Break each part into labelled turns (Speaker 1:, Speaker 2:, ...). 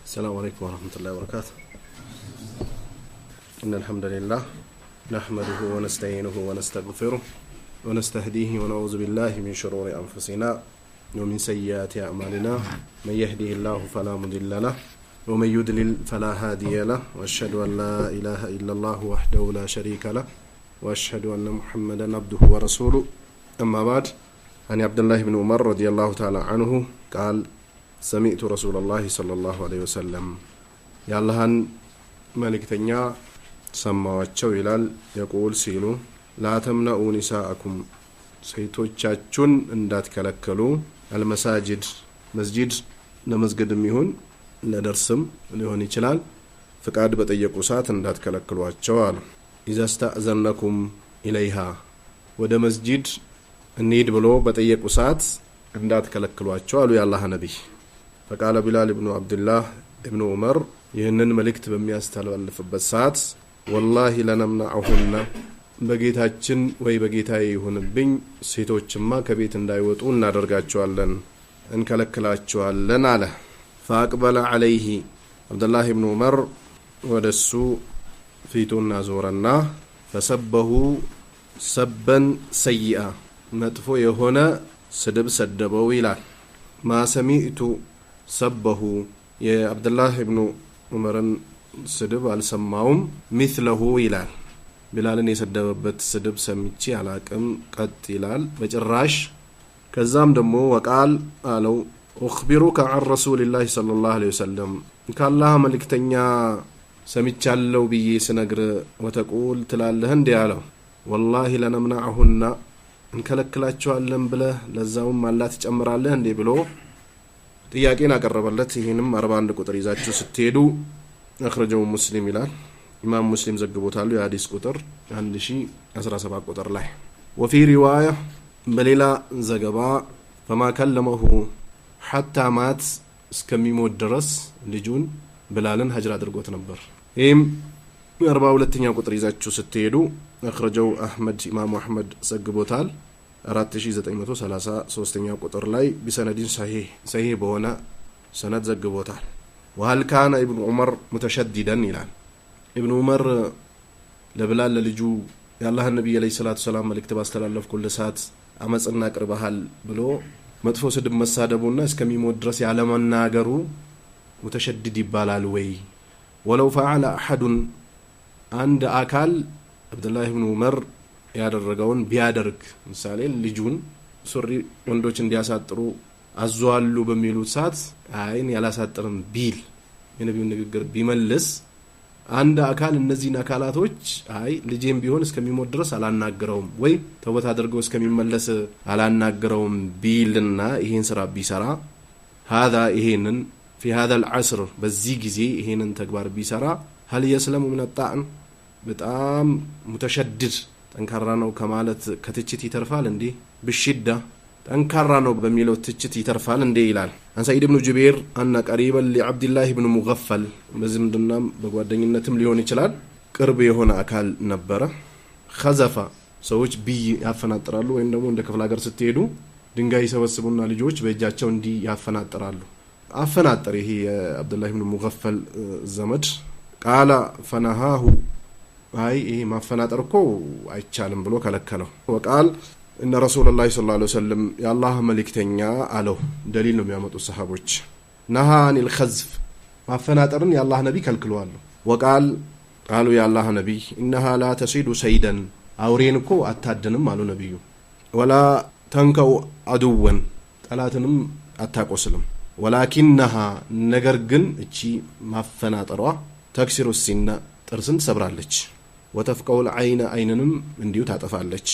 Speaker 1: السلام عليكم ورحمة الله وبركاته. إن الحمد لله نحمده ونستعينه ونستغفره ونستهديه ونعوذ بالله من شرور أنفسنا ومن سيئات أعمالنا. من يهده الله فلا مضل له ومن يضلل فلا هادي له وأشهد أن لا إله إلا الله وحده لا شريك له وأشهد أن محمدا عبده ورسوله. أما بعد، عن عبد الله بن عمر رضي الله تعالى عنه قال: سمعت رسول الله صلى الله عليه وسلم يا اللهن ملكتنيا سماواتشو ይላል يقول ሲሉ لا تمنعوا نساءكم ሴቶቻችሁን እንዳትከለከሉ አልመሳጅድ መስጂድ ለመስገድም ይሁን ለደርስም ሊሆን ይችላል ፍቃድ በጠየቁ ሰዓት እንዳትከለክሏቸው አሉ። إذا استأذنكم إليها ወደ መስጂድ እንሂድ ብሎ በጠየቁ ሰዓት እንዳትከለክሏቸው አሉ የአላህ ነብይ። فقال بلال بن عبد الله ابن عمر ይህንን መልእክት በሚያስተላልፍበት ሰዓት والله لنمنعهن በጌታችን ወይ በጌታዬ ይሁንብኝ ሴቶችማ ከቤት እንዳይወጡ እናደርጋቸዋለን እንከለክላቸዋለን አለ። فأقبل عليه عبد الله بن عمر ወደሱ ፊቱን አዞረና فسبه سبا سيئا መጥፎ የሆነ ስድብ ሰደበው ይላል። ما سمعت سبه የعبد الله بن عمرን ስድብ አልሰማውም مثله ይላል። ቢላልን የሰደበበት ስድብ ሰምቼ አላቅም ቀጥ ይላል በጭራሽ። ከዛም ደግሞ ወቃል አለው اخبرك عن رسول الله صلى الله عليه وسلم ካላህ መልእክተኛ ሰምቻለሁ ብዬ ስነግር ወተቁል ትላለህ እንዴ አለው። والله لنمنعهن እንከለክላቸዋለን ብለህ ለዛውም አላህ ትጨምራለህ እንዴ ብሎ ጥያቄን አቀረበለት። ይሄንም 41 ቁጥር ይዛችሁ ስትሄዱ አخرجው ሙስሊም ይላል። ኢማም ሙስሊም ዘግቦታል የሐዲስ ቁጥር 1017 ቁጥር ላይ። وفي روايه በሌላ ዘገባ فما كلمه حتى مات እስከሚሞት ድረስ ልጁን ብላልን ሀጅር አድርጎት ነበር። ይሄም 42ኛ ቁጥር ይዛችሁ ስትሄዱ አخرجው አህመድ ኢማም አህመድ ዘግቦታል 4933ኛ ቁጥር ላይ بسندين صحيح በሆነ ሰነድ ዘግቦታል። وهل كان ابن عمر متشددا ይላል። ابن عمر ለብላል ለልጁ የአላህ ነብይ አለይሂ ሰላቱ ሰላም መልእክት ባስተላለፍኩል ሰዓት አመጽና ቅርበሃል ብሎ መጥፎ ስድብ መሳደቡና እስከሚሞት ድረስ ያለመናገሩ متشدد ይባላል ወይ? ولو فعل احد አንድ አካል አብዱላህ ኢብኑ ዑመር ያደረገውን ቢያደርግ ምሳሌ ልጁን ሱሪ ወንዶች እንዲያሳጥሩ አዟሉ በሚሉት ሰዓት አይን ያላሳጥርም ቢል የነብዩ ንግግር ቢመልስ አንድ አካል እነዚህን አካላቶች አይ ልጄም ቢሆን እስከሚሞት ድረስ አላናገረውም ወይ ተውበት አድርገው እስከሚመለስ አላናገረውም ቢልና ይሄን ስራ ቢሰራ هذا ይሄንን في هذا العصر በዚህ ጊዜ ይሄንን ተግባር ቢሰራ هل يسلم من الطعن በጣም متشدد ጠንካራ ነው ከማለት ከትችት ይተርፋል እንዴ? በሽዳ ጠንካራ ነው በሚለው ትችት ይተርፋል እንዴ ይላል። አን ሰዒድ ኢብኑ ጁበይር አን ቀሪበን لعبد الله بن مغفل በዝምድናም በጓደኝነትም ሊሆን ይችላል ቅርብ የሆነ አካል ነበረ። خزف ሰዎች ቢይ ያፈናጥራሉ ወይም ደግሞ እንደ ክፍለ ሀገር ስትሄዱ ድንጋይ ሰበስቡና ልጆች በእጃቸው እንዲ ያፈናጥራሉ። አፈናጥር ይሄ አብዱላህ ኢብኑ ሙገፈል ዘመድ ቃላ ፈነሃሁ አይ ይሄ ማፈናጠር እኮ አይቻልም ብሎ ከለከለው። ወቃል ان رسول الله صلى الله عليه وسلم يا الله መልእክተኛ አለው ደሊል ነው የሚያመጡት ሰሃቦች نهى عن الخزف ማፈናጠርን يا الله ነብይ ከልክሏል። ወቃል قالوا يا الله نبي انها لا تصيد سيدا አውሬን እኮ አታድንም አሉ ነብዩ። ولا تنكو عدوا ጠላትንም አታቆስልም። ولكنها ነገር ግን እቺ ማፈናጠሯ تكسر السن ጥርስን ትሰብራለች። وتفقو العين አይንንም እንዲሁ ታጠፋለች።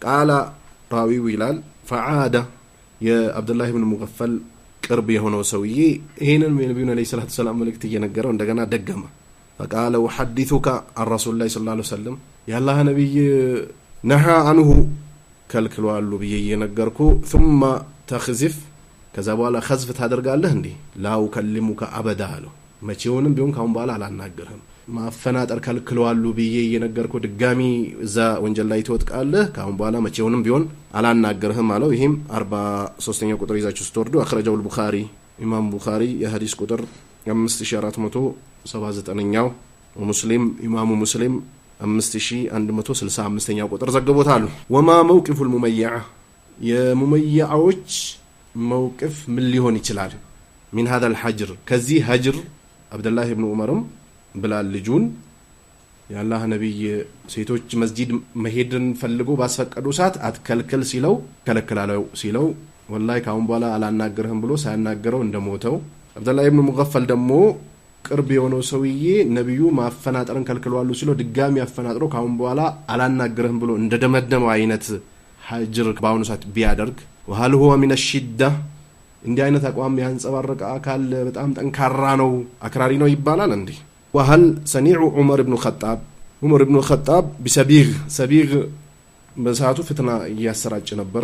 Speaker 1: ቃላ ራዊው ይላል فعاد የአብድ الله بن مغفل ቅርብ የሆነው ሰውዬ ይሄንን የነብዩ አለይሂ ሰላቱ ሰላም መልእክት እየነገረው እንደገና ደገመ። فقال وحدثك عن رسول الله صلى الله عليه وسلم يا الله نبي نهى عنه ከልክሏል ብዬ እየነገርኩ ثم تخزف ከዛ በኋላ خزف ታደርጋለህ እንዴ? ላው ከልሙከ አበዳ አለው መቼውንም ቢሆን ካሁን በኋላ አላናገርህም። ማፈናጠር ከልክሏል ብዬ እየነገርኩ ድጋሚ እዛ ወንጀል ላይ ተወጥቃለህ ካሁን በኋላ መቼውንም ቢሆን አላናገርህም አለው። ይሄም 43ኛ ቁጥር ይዛችሁ ስትወርዱ አخرجው البخاري ኢማም ቡኻሪ የሐዲስ ቁጥር 5479ኛው ومسلم إمام مسلم 5165ኛው ቁጥር ዘግቦታል ወማ موقف المميع የሙመይዓዎች موقف ምን ሊሆን ይችላል من هذا الحجر ከዚህ ሀጅር አብዱላህ ኢብኑ ዑመርም ብላል ልጁን ያላህ ነብይ ሴቶች መስጂድ መሄድን ፈልጎ ባስፈቀዱ ሰዓት አትከልከል ሲለው ከለከላለው ሲለው ወላሂ ካሁን በኋላ አላናገርህም ብሎ ሳያናገረው እንደሞተው አብዱላህ ኢብኑ ሙገፈል ደግሞ ቅርብ የሆነው ሰውዬ ነብዩ ማፈናጠርን ከልክለዋል ሲለው ድጋሚ አፈናጥሮ ካሁን በኋላ አላናገርህም ብሎ እንደደመደመው አይነት ሀጅር ባውኑ ሰዓት ቢያደርግ وهل هو من الشده እንዲህ አይነት አቋም ያንጸባረቀ አካል በጣም ጠንካራ ነው አክራሪ ነው ይባላል እንዴ وهل صنيع عمر بن الخطاب بسبيغ سبيغ በሰዓቱ ፍትና ያሰራጭ ነበር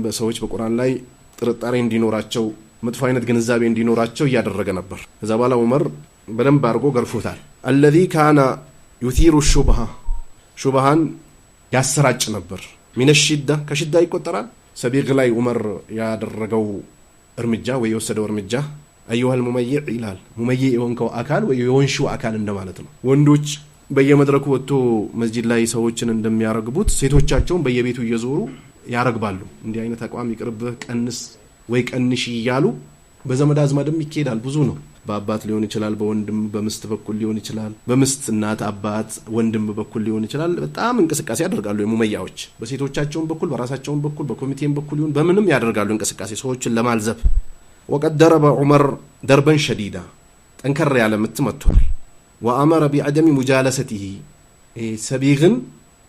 Speaker 1: በሰዎች በቁርአን ላይ ጥርጣሬ እንዲኖራቸው መጥፎ አይነት ግንዛቤ እንዲኖራቸው ያደረገ ነበር ከዛ በኋላ ዑመር በደንብ አርጎ ገርፎታል الذي كان يثير شبهان ያሰራጭ ነበር من الشده ከሽዳ ይቆጠራል ሰቢግ ላይ ዑመር ያደረገው እርምጃ ወይ የወሰደው እርምጃ ايها المميع ይላል ሙመይዕ የሆንከው አካል ወይ የወንሹ አካል እንደማለት ነው ወንዶች በየመድረኩ ወጥቶ መስጂድ ላይ ሰዎችን እንደሚያረግቡት ሴቶቻቸውን በየቤቱ እየዞሩ ያረግባሉ እንዲህ አይነት አቋም ይቅርብህ ቀንስ ወይ ቀንሽ ይያሉ በዘመድ አዝማድም ይኬዳል ብዙ ነው በአባት ሊሆን ይችላል በወንድም በምስት በኩል ሊሆን ይችላል በምስት እናት አባት ወንድም በኩል ሊሆን ይችላል በጣም እንቅስቃሴ ያደርጋሉ የሙመያዎች በሴቶቻቸው በኩል በራሳቸው በኩል በኮሚቴም በኩል ይሁን በምንም ያደርጋሉ እንቅስቃሴ ሰዎችን ለማልዘብ وقد ضرب عمر ضربا شديدا ጠንከር ያለ ምትመቷል وامر بعدم مجالسته ሰቢግን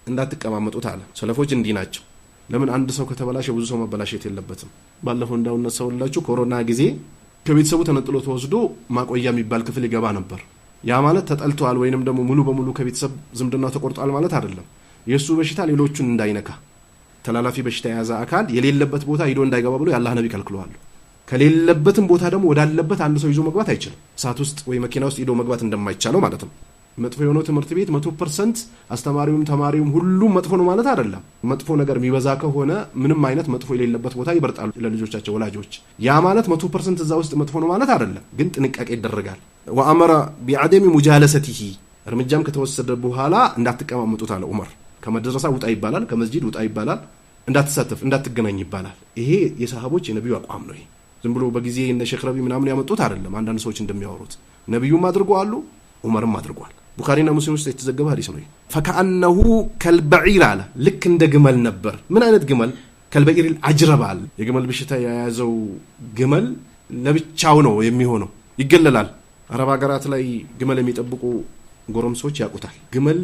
Speaker 1: እንዳትቀማመጡት አለ ሰለፎች እንዲህ ናቸው ለምን አንድ ሰው ከተበላሸ ብዙ ሰው መበላሸት የለበትም ባለፈው እንዳውነ ሰውላችሁ ኮሮና ጊዜ ከቤተሰቡ ተነጥሎ ተወስዶ ማቆያ የሚባል ክፍል ይገባ ነበር ያ ማለት ተጠልቷል ወይንም ደግሞ ሙሉ በሙሉ ከቤተሰብ ዝምድናው ተቆርጧል ማለት አይደለም የሱ በሽታ ሌሎቹን እንዳይነካ ተላላፊ በሽታ የያዘ አካል የሌለበት ቦታ ሄዶ እንዳይገባ ብሎ ያላህ ነብይ ከልክሏል ከሌለበትም ቦታ ደግሞ ወዳለበት አንድ ሰው ይዞ መግባት አይችልም ሳት ውስጥ ወይ መኪና ውስጥ ሄዶ መግባት እንደማይቻለው ማለት ነው መጥፎ የሆነው ትምህርት ቤት 100% አስተማሪውም ተማሪውም ሁሉም መጥፎ ነው ማለት አይደለም መጥፎ ነገር የሚበዛ ከሆነ ምንም አይነት መጥፎ የሌለበት ቦታ ይበርጣሉ ለልጆቻቸው ወላጆች ያ ማለት 100% እዛ ውስጥ መጥፎ ነው ማለት አይደለም ግን ጥንቃቄ ይደረጋል وامر بعدم مجالسته እርምጃም ከተወሰደ በኋላ እንዳትቀማመጡት አለ ዑመር ከመድረሳ ውጣ ይባላል ከመስጂድ ውጣ ይባላል እንዳትሳተፍ እንዳትገናኝ ይባላል ይሄ የሰሃቦች የነብዩ አቋም ነው ዝም ብሎ በጊዜ እነ ሼክ ረቢ ምናምን ያመጡት አይደለም አንዳንድ ሰዎች እንደሚያወሩት ነብዩም አድርገዋል ዑመርም አድርገዋል ቡኻሪና ሙስሊም ውስጥ የተዘገበ ሐዲስ ነው فكأنه كالبعير على ልክ እንደ ግመል ነበር ምን አይነት ግመል كالبعير الأجربال የግመል በሽታ ያያዘው ግመል ለብቻው ነው የሚሆነው ይገለላል አረብ ሀገራት ላይ ግመል የሚጠብቁ ጎረምሶች ያቁታል ግመል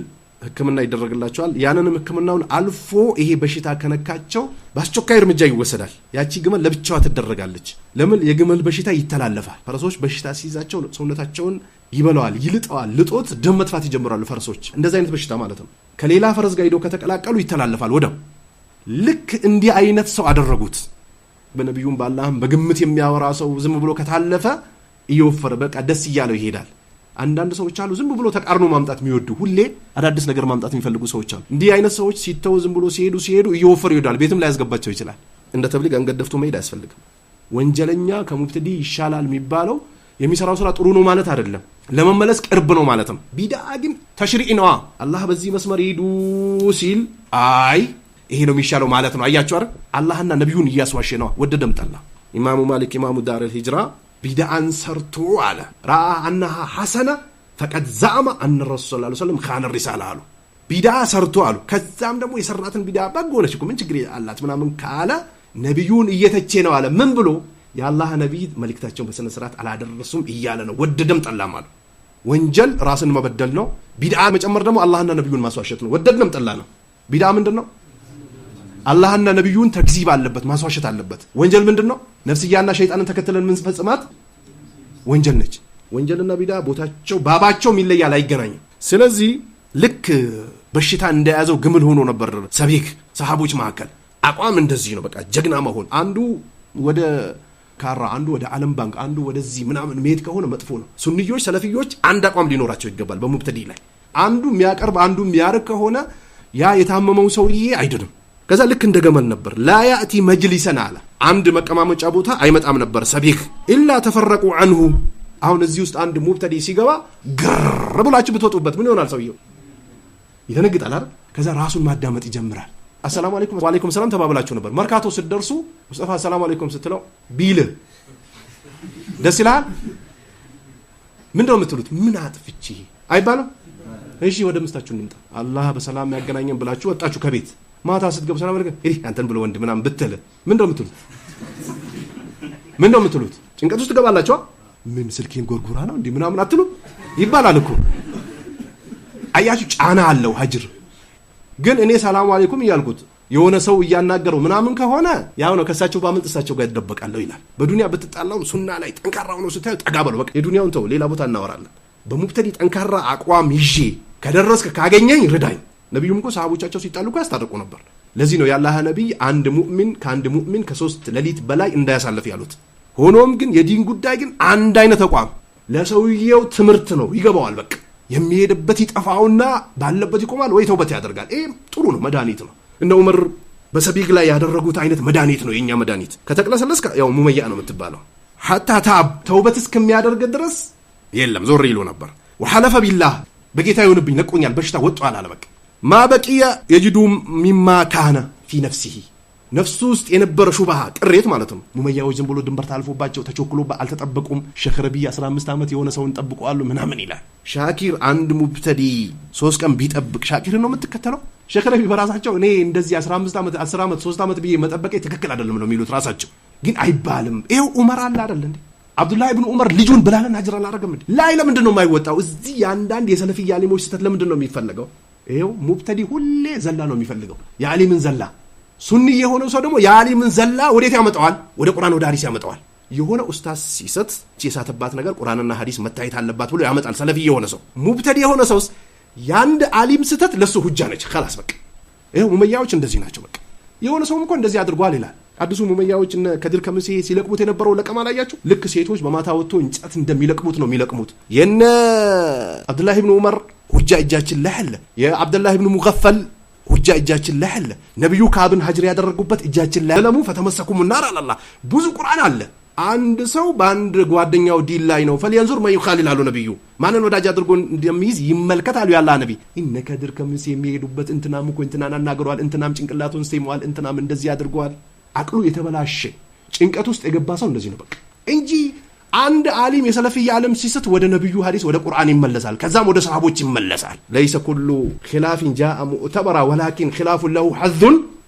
Speaker 1: ህክምና ይደረግላቸዋል ያንንም ህክምናውን አልፎ ይሄ በሽታ ከነካቸው ባስቸኳይ እርምጃ ይወሰዳል ያቺ ግመል ለብቻዋ ትደረጋለች ለምን የግመል በሽታ ይተላለፋል ፈረሶች በሽታ ሲይዛቸው ሰውነታቸውን ይበላዋል ይልጣዋል ልጦት ደም መጥፋት ይጀምራሉ ፈረሶች እንደዛ አይነት በሽታ ማለት ነው ከሌላ ፈረስ ጋር ሄዶ ከተቀላቀሉ ይተላለፋል ወደው ልክ እንዲህ አይነት ሰው አደረጉት በነብዩም በአላህም በግምት የሚያወራ ሰው ዝም ብሎ ከታለፈ ይወፈር በቃ ደስ ይያለው ይሄዳል አንዳንድ ሰዎች አሉ ዝም ብሎ ተቃርኖ ማምጣት የሚወዱ ሁሌ አዳዲስ ነገር ማምጣት የሚፈልጉ ሰዎች አሉ እንዲህ አይነት ሰዎች ሲተው ዝም ብሎ ሲሄዱ ይወፈር ይወዳል ቤትም ላይ ያስገባቸው ይችላል እንደ ተብሊግ አንገደፍቶ መሄድ አያስፈልግም ወንጀለኛ ከሙብተዲ ይሻላል የሚባለው የሚሰራው ስራ ጥሩ ነው ማለት አይደለም ለመመለስ ቅርብ ነው ማለት ነው ቢድዓ ግን ተሽሪዕ ነው አላህ በዚህ መስመር ሄዱ ሲል አይ ይሄ ነው የሚሻለው ማለት ነው አያችሁ አይደል አላህና ነብዩን እያስዋሸ ነው ወደደም ጠላ ኢማሙ ማሊክ ኢማሙ ዳር الهجرة ቢድዓን ሰርቶ አለ ራአ انها حسنه فقد زعم ان الرسول صلى الله عليه وسلم خان الرساله አሉ ቢድዓ ሰርቶ አሉ ከዛም ደግሞ የሰራትን ቢድዓ ባጎነች እኮ ምን ችግር አላት ምናምን ካለ ነብዩን እየተቸ ነው አለ ምን ብሎ ያላህ ነብይ መልእክታቸውን በስነ ስርዓት አላደረሱም እያለ ነው ወደደም ጠላም አለ ወንጀል ራስን መበደል ነው ቢድዓ መጨመር ደግሞ አላህና ነብዩን ማስዋሸት ነው ወደደም ጠላ ነው ቢድዓ ምንድነው አላህና ነብዩን ተክዚብ አለበት ማስዋሸት አለበት ወንጀል ምንድነው ነፍስያና ሸይጣንን ተከተለን ምን ፈጽማት ወንጀል ነች ወንጀልና ቢድዓ ቦታቸው ባባቸው ይለያል አይገናኝም ስለዚህ ልክ በሽታ እንደያዘው ግምል ሆኖ ነበር ሰቢክ ሰሃቦች ማከል አቋም እንደዚህ ነው በቃ ጀግና መሆን አንዱ ወደ ካራ አንዱ ወደ ዓለም ባንክ አንዱ ወደዚህ ምናምን መሄድ ከሆነ መጥፎ ነው ሱንዮች ሰለፊዮች አንድ አቋም ሊኖራቸው ይገባል በሙብተዲ ላይ አንዱ የሚያቀርብ አንዱ የሚያርክ ከሆነ ያ የታመመው ሰውዬ አይደለም ከዛ ልክ እንደገመል ነበር لا ياتي مجلسنا على عند መቀማመጫ ቦታ አይመጣም ነበር ሰቢክ الا تفرقوا عنه አሁን እዚህ ውስጥ አንድ ሙብተዲ ሲገባ ግር ብላችሁ ብትወጡበት ምን ይሆናል? ሰውየው ይደነግጣል አይደል? ከዛ ራሱን ማዳመጥ ይጀምራል። አሰላሙ አለይኩም ወአለይኩም ሰላም ተባብላችሁ ነበር። መርካቶ ስትደርሱ ሙስጠፋ ሰላም አለይኩም ስትለው ቢል ደስ ይላል። ምንድነው የምትሉት? ምን አጥፍቼ አይባልም? እሺ ወደ ምስታችሁ እንምጣ። አላህ በሰላም ያገናኘን ብላችሁ ወጣችሁ ከቤት። ማታ ስትገቡ ሰላም አለይኩም እሪ አንተን ብሎ ወንድ ምናምን ብትል ምንድነው የምትሉት? ምንድነው የምትሉት? ጭንቀት ውስጥ ትገባላችሁ። ምን ስልኬን ጎርጉራ ነው እንዴ ምናምን አትሉ ይባላል እኮ። አያችሁ ጫና አለው ሀጅር። ግን እኔ ሰላም አለይኩም እያልኩት የሆነ ሰው እያናገረው ምናምን ከሆነ ያው ነው ከሳቸው ባመልጥ እሳቸው ጋር ይደበቃለሁ ይላል። በዱንያ ብትጣላው ሱና ላይ ጠንካራው ነው ስታዩ ጠጋ በለው በቃ። የዱንያውን ተው ሌላ ቦታ እናወራለን። በሙብተዲ ጠንካራ አቋም ይዤ ከደረስክ ካገኘኝ ርዳኝ። ነብዩም እኮ ሰሃቦቻቸው ሲጣሉ እኮ ያስታርቁ ነበር። ለዚህ ነው ያላህ ነብይ አንድ ሙእሚን ከአንድ ሙእሚን ከ3 ሌሊት በላይ እንዳያሳልፍ ያሉት። ሆኖም ግን የዲን ጉዳይ ግን አንድ አይነት አቋም ለሰውየው ትምህርት ነው፣ ይገባዋል። በቃ የሚሄድበት ይጠፋውና ባለበት ይቆማል ወይ ተውበት ያደርጋል። ይሄ ጥሩ ነው፣ መድኃኒት ነው። እነ ዑመር በሰቢግ ላይ ያደረጉት አይነት መድኃኒት ነው የኛ መድኃኒት። ከተቅለሰለስከ ያው ሙመያ ነው የምትባለው። ሐታ ታብ ተውበት እስከሚያደርግ ድረስ የለም ዞር ይሉ ነበር። ወሐለፈ ቢላህ በጌታ ይሁንብኝ ለቆኛል በሽታ ወጣዋል አለ። በቃ ማ በቂየ የጅዱ ሚማ ካነ ፊ ነፍሲሂ ነፍሱ ውስጥ የነበረ ሹብሃ ቅሬት ማለት ነው። ሙመያዎች ዝም ብሎ ድንበር ታልፎባቸው ተቾክሎባ አልተጠበቁም። ሼኽ ረቢዕ 15 ዓመት የሆነ ሰውን ጠብቀዋል ምናምን ይላል። ሻኪር አንድ ሙብተዲ 3 ቀን ቢጠብቅ ሻኪር ነው የምትከተለው? ሼኽ ረቢዕ በራሳቸው እኔ እንደዚህ 15 ዓመት 10 ዓመት 3 ዓመት ብዬ መጠበቄ ትክክል አይደለም ነው የሚሉት ራሳቸው። ግን አይባልም። ይሄው ዑመር አለ አይደል እንዴ? አብዱላህ ኢብኑ ዑመር ልጁን ብላለን አጅር አላረገም እንዴ? ላይ ለምንድን ነው የማይወጣው? እዚህ ያንዳንድ የሰለፊያ ዓሊሞች ስተት ለምንድን ነው የሚፈልገው? ይሄው ሙብተዲ ሁሌ ዘላ ነው የሚፈልገው፣ የዓሊምን ዘላ። ሱኒ የሆነው ሰው ደግሞ የዓሊምን ዘላ ወዴት ያመጣዋል? ወደ ቁርአን ወደ ሐዲስ ያመጣዋል። የሆነ ኡስታዝ ሲሰት የሳተባት ነገር ቁርአንና ሐዲስ መታየት አለባት ብሎ ያመጣል። ሰለፊ የሆነ ሰው ሙብተዲ የሆነ ሰውስ ያንድ ዓሊም ስተት ለሱ ሁጃ ነች። خلاص በቃ ይሄው ሙመያዎች እንደዚህ ናቸው። በቃ የሆነ ሰውም እንኳን እንደዚህ አድርጓል ይላል። አዲሱ ሙመያዎች እነ ከድር ከምሴ ሲለቅሙት የነበረው ለቀማ ላያችሁ? ልክ ሴቶች በማታ ወጥቶ እንጨት እንደሚለቅሙት ነው የሚለቅሙት። የነ አብዱላህ ኢብኑ ዑመር ሁጃ እጃችን ላይ አለ። የአብዱላህ ኢብኑ ሙገፈል ሁጃ እጃችን ላይ አለ። ነብዩ ካብን ሀጅር ያደረጉበት እጃችን ላይ ለሙ ፈተመሰኩም النار አላህ ብዙ ቁርአን አለ። አንድ ሰው በአንድ ጓደኛው ዲል ላይ ነው فلينظر ما يخالل አሉ ነብዩ። ማንን ወዳጅ አድርጎ እንደሚይዝ ይመልከት አሉ ያላህ ነብይ። እነ ከድር ከምሴ የሚሄዱበት እንትናም እኮ እንትናን አናግረዋል፣ እንትናም ጭንቅላቱን ሰይመዋል፣ እንትናም እንደዚህ አድርገዋል። አቅሉ የተበላሸ ጭንቀት ውስጥ የገባ ሰው እንደዚህ ነው በቃ እንጂ አንድ ዓሊም የሰለፊያ ዓለም ሲስት ወደ ነብዩ ሐዲስ ወደ ቁርአን ይመለሳል፣ ከዛም ወደ ሰሃቦች ይመለሳል። ليس كل خلاف جاء معتبرا ولكن خلاف له حظ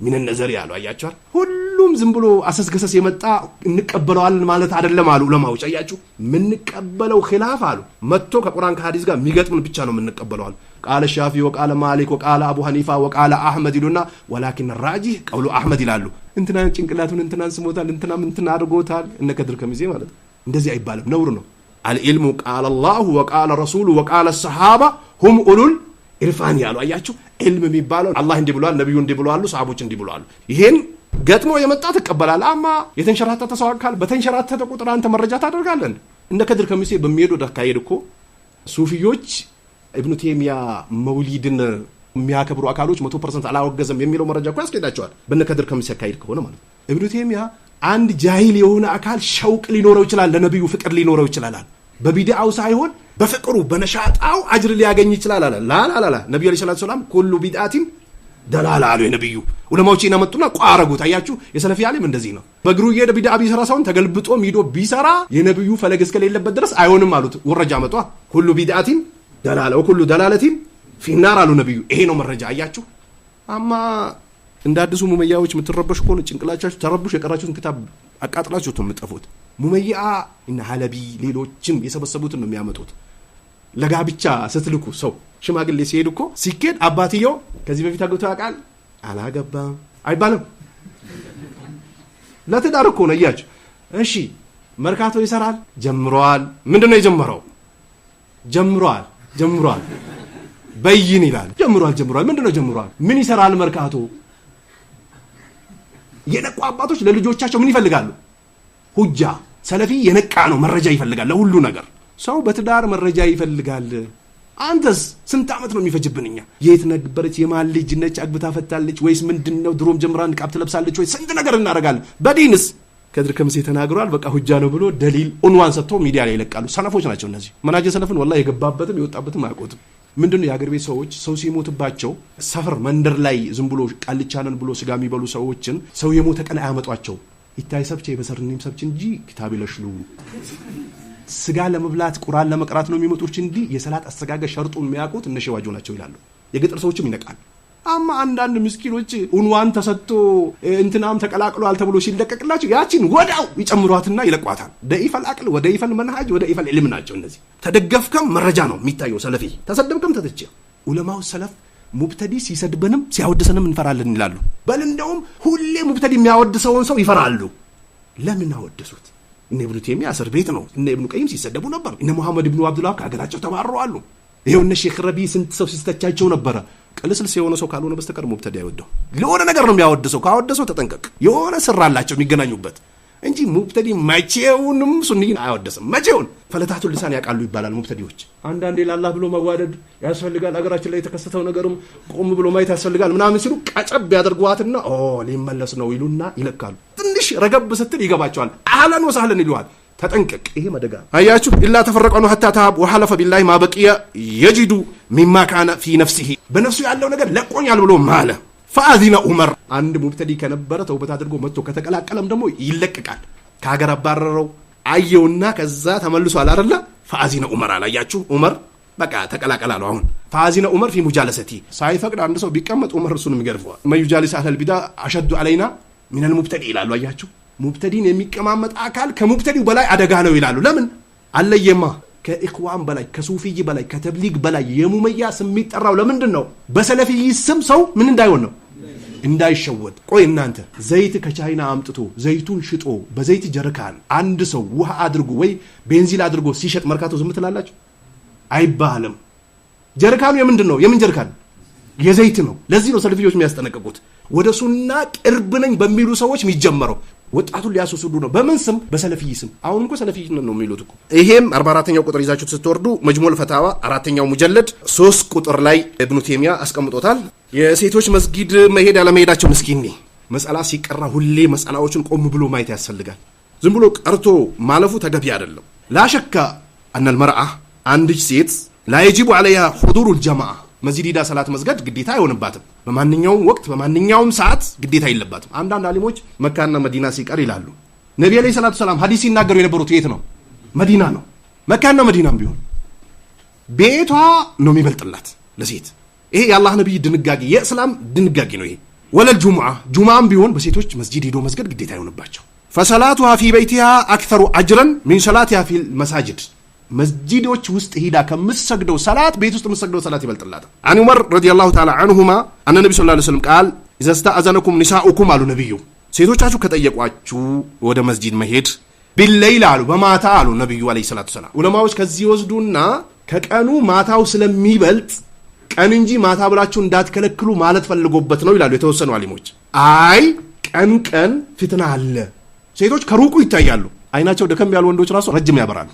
Speaker 1: من النظر ያለው አያችሁ። ሁሉም ዝም ብሎ አሰስገሰስ የመጣ እንቀበለዋል ማለት አይደለም አሉ ዑለማዎች። አያችሁ ምን እንቀበለው ኺላፍ አሉ መጥቶ ከቁርአን ከሐዲስ ጋር የሚገጥምን ብቻ ነው የምንቀበለው። ቃለ ሻፊ ወቃለ ማሊክ ወቃለ አቡ ሐኒፋ ወቃለ አህመድ ይሉና ወላኪን الراجح ቀውሉ አህመድ ይላሉ። እንትናን ጭንቅላቱን እንትናን ስሞታል፣ እንትናም እንትና አድርጎታል። እነ ከድር ከሚዜ ማለት እንደዚህ አይባልም፣ ነውር ነው። አልኢልሙ ቃለ አላሁ ወቃለ ረሱሉ ወቃለ ሰሃባ ሁም ኡሉል ኢርፋን ያሉ አያችሁ። ኢልም የሚባለው አላህ እንዲህ ብሏል፣ ነብዩ እንዲህ ብለዋል፣ ሰሃቦች እንዲህ ብለዋል። ይሄን ገጥሞ የመጣ ተቀበላለህ። አማ የተንሸራተተ ሰው አካል በተንሸራተተ ቁጥር አንተ መረጃ ታደርጋለህ። እንደ ከድር ከሚሴ በሚሄዱ አካሄድ እኮ ሱፊዮች ኢብኑ ተይሚያ መውሊድን የሚያከብሩ አካሎች 100% አላወገዘም የሚለው መረጃ እኮ ያስኬዳቸዋል። በእነ ከድር ከሚሴ አካሄድ ከሆነ ማለት ኢብኑ ተይሚያ አንድ ጃሂል የሆነ አካል ሸውቅ ሊኖረው ይችላል፣ ለነብዩ ፍቅር ሊኖረው ይችላል። በቢድዓው ሳይሆን በፍቅሩ በነሻጣው አጅር ሊያገኝ ይችላል አለ። ላላላ ነብዩ ሰለላሁ ዐለይሂ ወሰለም ኩሉ ቢድዓቲን ደላላ አሉ የነብዩ ዑለማዎች ይናመጡና ቋረጉት። አያችሁ የሰለፊ ዓሊም እንደዚህ ነው። በእግሩ እየሄደ ቢድዓ ቢሰራ ሳይሆን ተገልብጦ ሚዶ ቢሰራ የነብዩ ፈለግ እስከሌለበት ድረስ አይሆንም አሉት። ወረጃ መጣ ኩሉ ቢድዓቲን ደላላ ወኩሉ ደላለቲን ፊናር አሉ ነብዩ። ይሄ ነው መረጃ። አያችሁ አማ እንዳዲሱ ሙመያዎች የምትረበሹ ከሆነ ጭንቅላቻችሁ ተረብሹ የቀራችሁትን ክታብ አቃጥላችሁ ተምጠፉት። ሙመያ እና ሐለቢ ሌሎችም የሰበሰቡትን ነው የሚያመጡት። ለጋብቻ ስትልኩ ሰው ሽማግሌ ሲሄድ እኮ ሲኬድ አባትየው ከዚህ በፊት አግብቶ ያውቃል አላገባም አይባልም። ለትዳር እኮ ነው እያችሁ። እሺ መርካቶ ይሰራል ጀምሯል። ምንድነው የጀመረው? ጀምሯል በይን ይላል። ጀምሯል ምንድነው ጀምሯል? ምን ይሰራል መርካቶ? የነቁ አባቶች ለልጆቻቸው ምን ይፈልጋሉ? ሁጃ። ሰለፊ የነቃ ነው፣ መረጃ ይፈልጋል ለሁሉ ነገር። ሰው በትዳር መረጃ ይፈልጋል። አንተስ ስንት ዓመት ነው የሚፈጅብንኛ? የት ነበረች? የማን ልጅ ነች? አግብታ ፈታለች ወይስ ምንድነው? ድሮም ጀምራ ንቃብ ትለብሳለች ወይ? ስንት ነገር እናደርጋለን። በዲንስ ከድር ከምሴ ተናግሯል በቃ ሁጃ ነው ብሎ ደሊል ኡንዋን ሰጥተው ሚዲያ ላይ ይለቃሉ። ሰነፎች ናቸው እነዚህ። መናጀ ሰለፍን ወላሂ የገባበትም የወጣበትም አያውቁትም። ምንድነው የሀገር ቤት ሰዎች ሰው ሲሞትባቸው ሰፈር መንደር ላይ ዝም ብሎ ቃልቻነን ብሎ ስጋ የሚበሉ ሰዎችን ሰው የሞተ ቀን አያመጧቸው። ይታይ ሰብቼ በሰርኒም ሰብች እንጂ ኪታብ ይለሽሉ ስጋ ለመብላት ቁርአን ለመቅራት ነው የሚመጡት እንጂ የሰላት አስተጋገ ሸርጡን የሚያውቁት እነ ሸዋጆ ናቸው ይላሉ። የገጠር ሰዎችም ይነቃሉ። አማ አንዳንድ ምስኪኖች ኡንዋን ተሰጥቶ እንትናም ተቀላቅሏል ተብሎ ሲለቀቅላቸው ያቺን ወዳው ይጨምሯትና ይለቋታል። ደኢፈል አቅል ወደኢፈል መንሃጅ ወደኢፈል ኢልም ናቸው እነዚህ። ተደገፍከም መረጃ ነው የሚታየው ሰለፊ፣ ተሰደብከም ተተቸ። ዑለማው ሰለፍ ሙብተዲ ሲሰድበንም ሲያወድሰንም እንፈራለን ይላሉ። በል እንደውም ሁሌ ሙብተዲ የሚያወድሰውን ሰው ይፈራሉ። ለምን አወደሱት? እነ ኢብኑ ተይሚያ እስር ቤት ነው። እነ ኢብኑ ቀይም ሲሰደቡ ነበር። እነ መሐመድ ኢብኑ አብዱላህ ከሀገራቸው ተባረዋል። ይሄው እነ ሼክ ረቢ ስንት ሰው ሲስተቻቸው ነበር። ቅልስልስ የሆነ ሰው ካልሆነ በስተቀር ሙብተዲ አይወደው። ለሆነ ነገር ነው የሚያወድሰው። ካወደሰው ተጠንቀቅ። የሆነ ስራ አላቸው የሚገናኙበት እንጂ ሙብተዲ መቼውንም ሱኒን አይወደስም። መቼውን ፈለታቱል ሊሳን ያውቃሉ ይባላል ሙብተዲዎች። አንዳንዴ ለአላህ ብሎ መዋደድ ያስፈልጋል፣ አገራችን ላይ የተከሰተው ነገርም ቆም ብሎ ማየት ያስፈልጋል ምናምን ሲሉ ቀጨብ ያደርጓትና ሊመለስ ነው ይሉና ይለካሉ። ትንሽ ረገብ ስትል ይገባቸዋል። አህለን ወሰህለን ይሉዋል። ተጠንቀቅ። ይሄ መደጋ አያችሁ። ኢላ ተፈረቀኑ ሐታ ተሃብ ወሐለፈ ቢላሂ ማ በቂየ የጂዱ ሚማ ካነ ፊ ነፍሲሂ በነፍሱ ያለው ነገር ለቆኛል ብሎ ማለ። ፈአዚነ ዑመር አንድ ሙብተዲ ከነበረ ተውበት አድርጎ መጥቶ ከተቀላቀለም ደግሞ ይለቀቃል። ከሀገር አባረረው አየውና ከዛ ተመልሷል አይደለ? ፈአዚነ ዑመር አላያችሁ። ዑመር በቃ ተቀላቀላሉ። አሁን ፈአዚነ ዑመር ፊ ሙጃለሰቲ ሳይፈቅድ አንድ ሰው ቢቀመጥ ዑመር እሱንም ይገርፈዋል። መዩጃሊስ አህለል ቢዳ አሸዱ አለይና ሚነል ሙብተዲ ይላሉ። አያችሁ ሙብተዲን የሚቀማመጥ አካል ከሙብተዲው በላይ አደጋ ነው ይላሉ። ለምን አለየማ ከኢኽዋን በላይ ከሱፊይ በላይ ከተብሊግ በላይ የሙመያ ስም የሚጠራው ለምንድን ነው? በሰለፊይ ስም ሰው ምን እንዳይሆን ነው? እንዳይሸወድ። ቆይ እናንተ ዘይት ከቻይና አምጥቶ ዘይቱን ሽጦ በዘይት ጀርካን አንድ ሰው ውሃ አድርጎ ወይ ቤንዚን አድርጎ ሲሸጥ መርካቶ ዝም ትላላችሁ? አይባልም። ጀርካኑ የምንድን ነው? የምን ጀርካን? የዘይት ነው። ለዚህ ነው ሰለፊዮች የሚያስጠነቅቁት ወደ ሱና ቅርብ ነኝ በሚሉ ሰዎች የሚጀመረው። ወጣቱን ሊያስወስዱ ነው። በምን ስም? በሰለፊይ ስም። አሁን እኮ ሰለፊይ ነው የሚሉት እኮ። ይሄም 44ኛው ቁጥር ይዛችሁት ስትወርዱ መጅሙዕ ፈታዋ 4ኛው ሙጀለድ 3 ቁጥር ላይ ኢብኑ ተይሚያ አስቀምጦታል። የሴቶች መስጊድ መሄድ ያለመሄዳቸው ምስኪን መስአላ ሲቀራ ሁሌ መስአላዎችን ቆም ብሎ ማየት ያስፈልጋል። ዝም ብሎ ቀርቶ ማለፉ ተገቢ አይደለም። ላሸካ አነል መርአ አንዲት ሴት ላይጂቡ አለይሃ ሁዱሩል ጀማዓ መስጂድ ሄዳ ሰላት መስገድ ግዴታ አይሆንባትም። በማንኛውም ወቅት በማንኛውም ሰዓት ግዴታ የለባትም። አንዳንድ አሊሞች መካና መዲና ሲቀር ይላሉ። ነብዩ አለይሂ ሰላቱ ሰላም ሐዲስ ሲናገሩ የነበሩት የት ነው? መዲና ነው። መካና መዲናም ቢሆን ቤቷ ነው የሚበልጥላት ለሴት። ይሄ የአላህ ነብይ ድንጋጌ የእስላም ድንጋጌ ነው። ይሄ ወለል ጁምዓም ቢሆን በሴቶች መስጂድ ሄዶ መስገድ ግዴታ አይሆንባቸው። ፈሰላቱሃ ፊ በይቲሃ አክተሩ አጅረን ሚን ሰላቲሃ ፊል መሳጅድ መስጂዶች ውስጥ ሄዳ ከምትሰግደው ሰላት ቤት ውስጥ የምትሰግደው ሰላት ይበልጥላታል። አን ዑመር ረዲየላሁ ተዓላ ዐንሁማ አነ ነብዩ ሰለላሁ ዐለይሂ ወሰለም ቃል ኢዘ ስታአዘነኩም ኒሳኡኩም አሉ ነብዩ ሴቶቻችሁ ከጠየቋችሁ ወደ መስጂድ መሄድ ቢለይል አሉ በማታ አሉ ነብዩ ዐለይሂ ሰላቱ ሰላም። ዑለማዎች ከዚህ ወስዱና ከቀኑ ማታው ስለሚበልጥ ቀን እንጂ ማታ ብላችሁ እንዳትከለክሉ ማለት ፈልጎበት ነው ይላሉ የተወሰኑ አሊሞች። አይ ቀን ፍትና አለ። ሴቶች ከሩቁ ይታያሉ። አይናቸው ደከም ያሉ ወንዶች ራሱ ረጅም ያበራሉ።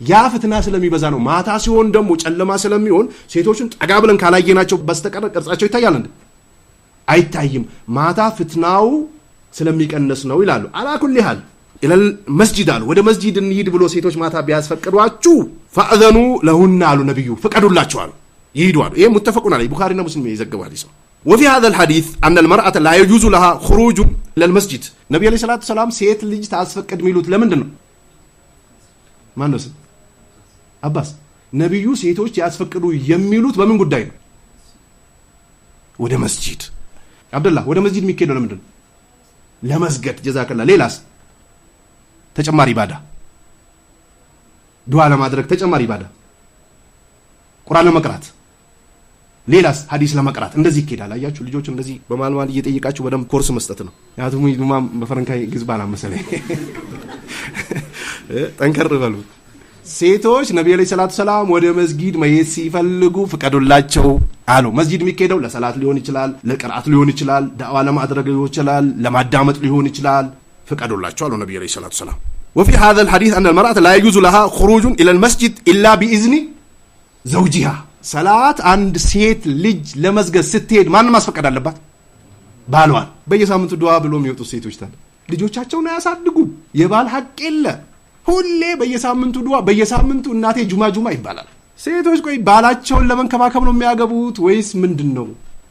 Speaker 1: ያ ፍትና ስለሚበዛ ነው። ማታ ሲሆን ደግሞ ጨለማ ስለሚሆን ሴቶችን ጠጋ ብለን ካላየናቸው በስተቀር ቅርጻቸው ይታያል እንዴ? አይታይም። ማታ ፍትናው ስለሚቀነስ ነው ይላሉ። አላኩል ይሃል ኢለል መስጂድ አሉ ወደ መስጂድ እንሂድ ብሎ ሴቶች ማታ ቢያስፈቅዷችሁ ፈአዘኑ ለሁና አሉ ነብዩ ፍቀዱላቸው አሉ ይሄዱ አሉ። ይሄ ሙተፈቁን አለይ ቡኻሪና ሙስሊም የዘገቡ ሐዲስ ነው። وفي هذا الحديث أن المرأة لا يجوز لها خروج إلى المسجد ነብዩ አለይሂ ሰላቱ ሰላም ሴት ልጅ ታስፈቅድ ሚሉት ለምንድን ነው? ማን ነው? አባስ ነብዩ ሴቶች ያስፈቅዱ የሚሉት በምን ጉዳይ ነው? ወደ መስጂድ። አብደላህ ወደ መስጂድ የሚኬደው ለምንድን ነው? ለመስገድ። ጀዛከላ። ሌላስ? ተጨማሪ ኢባዳ፣ ዱዓ ለማድረግ ተጨማሪ ኢባዳ፣ ቁርአን ለመቅራት፣ ሌላስ? ሐዲስ ለመቅራት። እንደዚህ ይኬዳል። አያችሁ ልጆች እንደዚህ በማልማል እየጠየቃችሁ በደንብ ኮርስ መስጠት ነው። ያቱም ይሉማም በፈረንካይ ግዝባላ መሰለኝ ጠንከር በሉ። ሴቶች ነብዩ አለይሂ ሰላቱ ሰላም ወደ መስጊድ መሄድ ሲፈልጉ ፍቀዱላቸው አሉ። መስጊድ የሚኬደው ለሰላት ሊሆን ይችላል፣ ለቅርአት ሊሆን ይችላል፣ ዳዕዋ ለማድረግ ሊሆን ይችላል፣ ለማዳመጥ ሊሆን ይችላል። ፍቀዱላቸው አሉ ነብዩ አለይሂ ሰላቱ ሰላም። وفي هذا الحديث أن المرأة لا يجوز لها خروج إلى المسجد إلا بإذن زوجها ሰላት አንድ ሴት ልጅ ለመስገድ ስትሄድ ማን ማስፈቀድ አለባት? ባሏን። በየሳምንቱ ዱዓ ብሎ የሚወጡ ሴቶች ታዲያ ልጆቻቸውን ያሳድጉ የባል ሐቅ የለ ሁሌ በየሳምንቱ ዱዓ በየሳምንቱ እናቴ ጁማ ይባላል ሴቶች ቆይ ባላቸውን ለመንከባከብ ነው የሚያገቡት ወይስ ምንድነው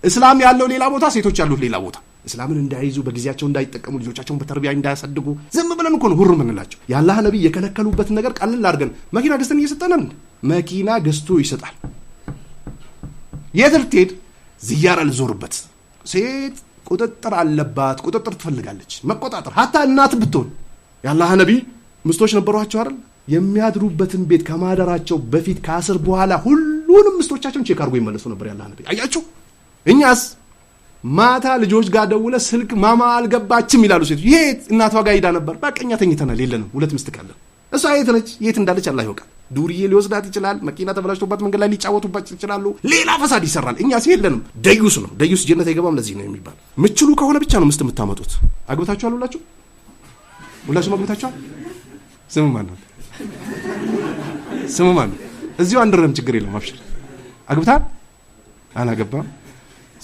Speaker 1: እስላም ያለው ሌላ ቦታ ሴቶች ያሉት ሌላ ቦታ እስላምን እንዳይዙ በጊዜያቸው እንዳይጠቀሙ ልጆቻቸውን በተርቢያ እንዳያሳድጉ ዝም ብለን እኮ ነው ሁሩም እንላቸው ያላህ ነብይ የከለከሉበት ነገር ቀልል አድርገን መኪና ገዝተን እየሰጠነን መኪና ገዝቶ ይሰጣል የትርቴድ ዝያራ ልዞርበት ሴት ቁጥጥር አለባት ቁጥጥር ትፈልጋለች መቆጣጠር hatta እናት ብትሆን ያላህ ነብይ ምስቶች ነበሯቸው አይደል የሚያድሩበትን ቤት ከማደራቸው በፊት ከአስር በኋላ ሁሉንም ምስቶቻቸውን ቼክ አድርጎ ይመለሱ ነበር ያላህ ነብይ አያችሁ እኛስ ማታ ልጆች ጋር ደውለ ስልክ ማማ አልገባችም ይላሉ ሴት የት እናቷ ጋር ሄዳ ነበር በቀኛ ተኝተናል የለንም ሁለት ምስት ካለ እሷ የት ነች የት እንዳለች አላህ ያውቃል ዱርዬ ሊወስዳት ይችላል መኪና ተበላሽቶባት መንገድ ላይ ሊጫወቱባት ይችላሉ ሌላ ፈሳድ ይሰራል እኛስ የለንም ደዩስ ነው ደዩስ ጀነት አይገባም ለዚህ ነው የሚባል ምችሉ ከሆነ ብቻ ነው ምስት የምታመጡት አግብታችኋል ሁላችሁ አግብታችኋል ስሙ ማን እዚሁ አንድረም ችግር የለም አብሽር አግብታል አላገባም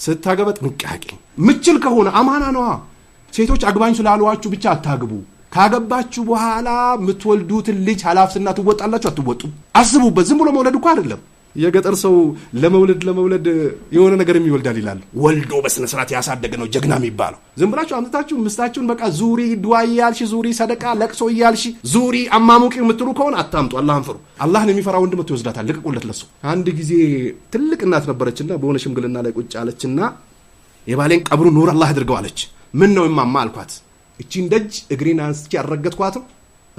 Speaker 1: ስታገበት ንቃቂ ምችል ከሆነ አማና ነው ሴቶች አግባኝ ስላልዋችሁ ብቻ አታግቡ ካገባችሁ በኋላ ምትወልዱትን ልጅ ሐላፍትና ትወጣላችሁ አትወጡ አስቡበት ዝም ብሎ መውለድ እኮ አይደለም የገጠር ሰው ለመውለድ የሆነ ነገር የሚወልዳል ይላል ወልዶ በስነ ስርዓት ያሳደገ ነው ጀግና የሚባለው ዝም ብላችሁ አምጥታችሁ ምስታችሁን በቃ ዙሪ ዱዓያልሽ ዙሪ ሰደቃ ለቅሶ ይያልሽ ዙሪ አማሙቂ የምትሉ ከሆነ አታምጡ አላህን ፍሩ አላህን የሚፈራ ወንድ መጥቶ ይወስዳታል ልቀቁለት ለሱ አንድ ጊዜ ትልቅ እናት ነበረችና በሆነ ሽምግልና ላይ ቁጭ አለችና የባሌን ቀብሩ ኑር አላህ አድርገው አለች ምን ነው እማማ አልኳት እቺን ደጅ እግሬን አንስቼ ያረገጥኳት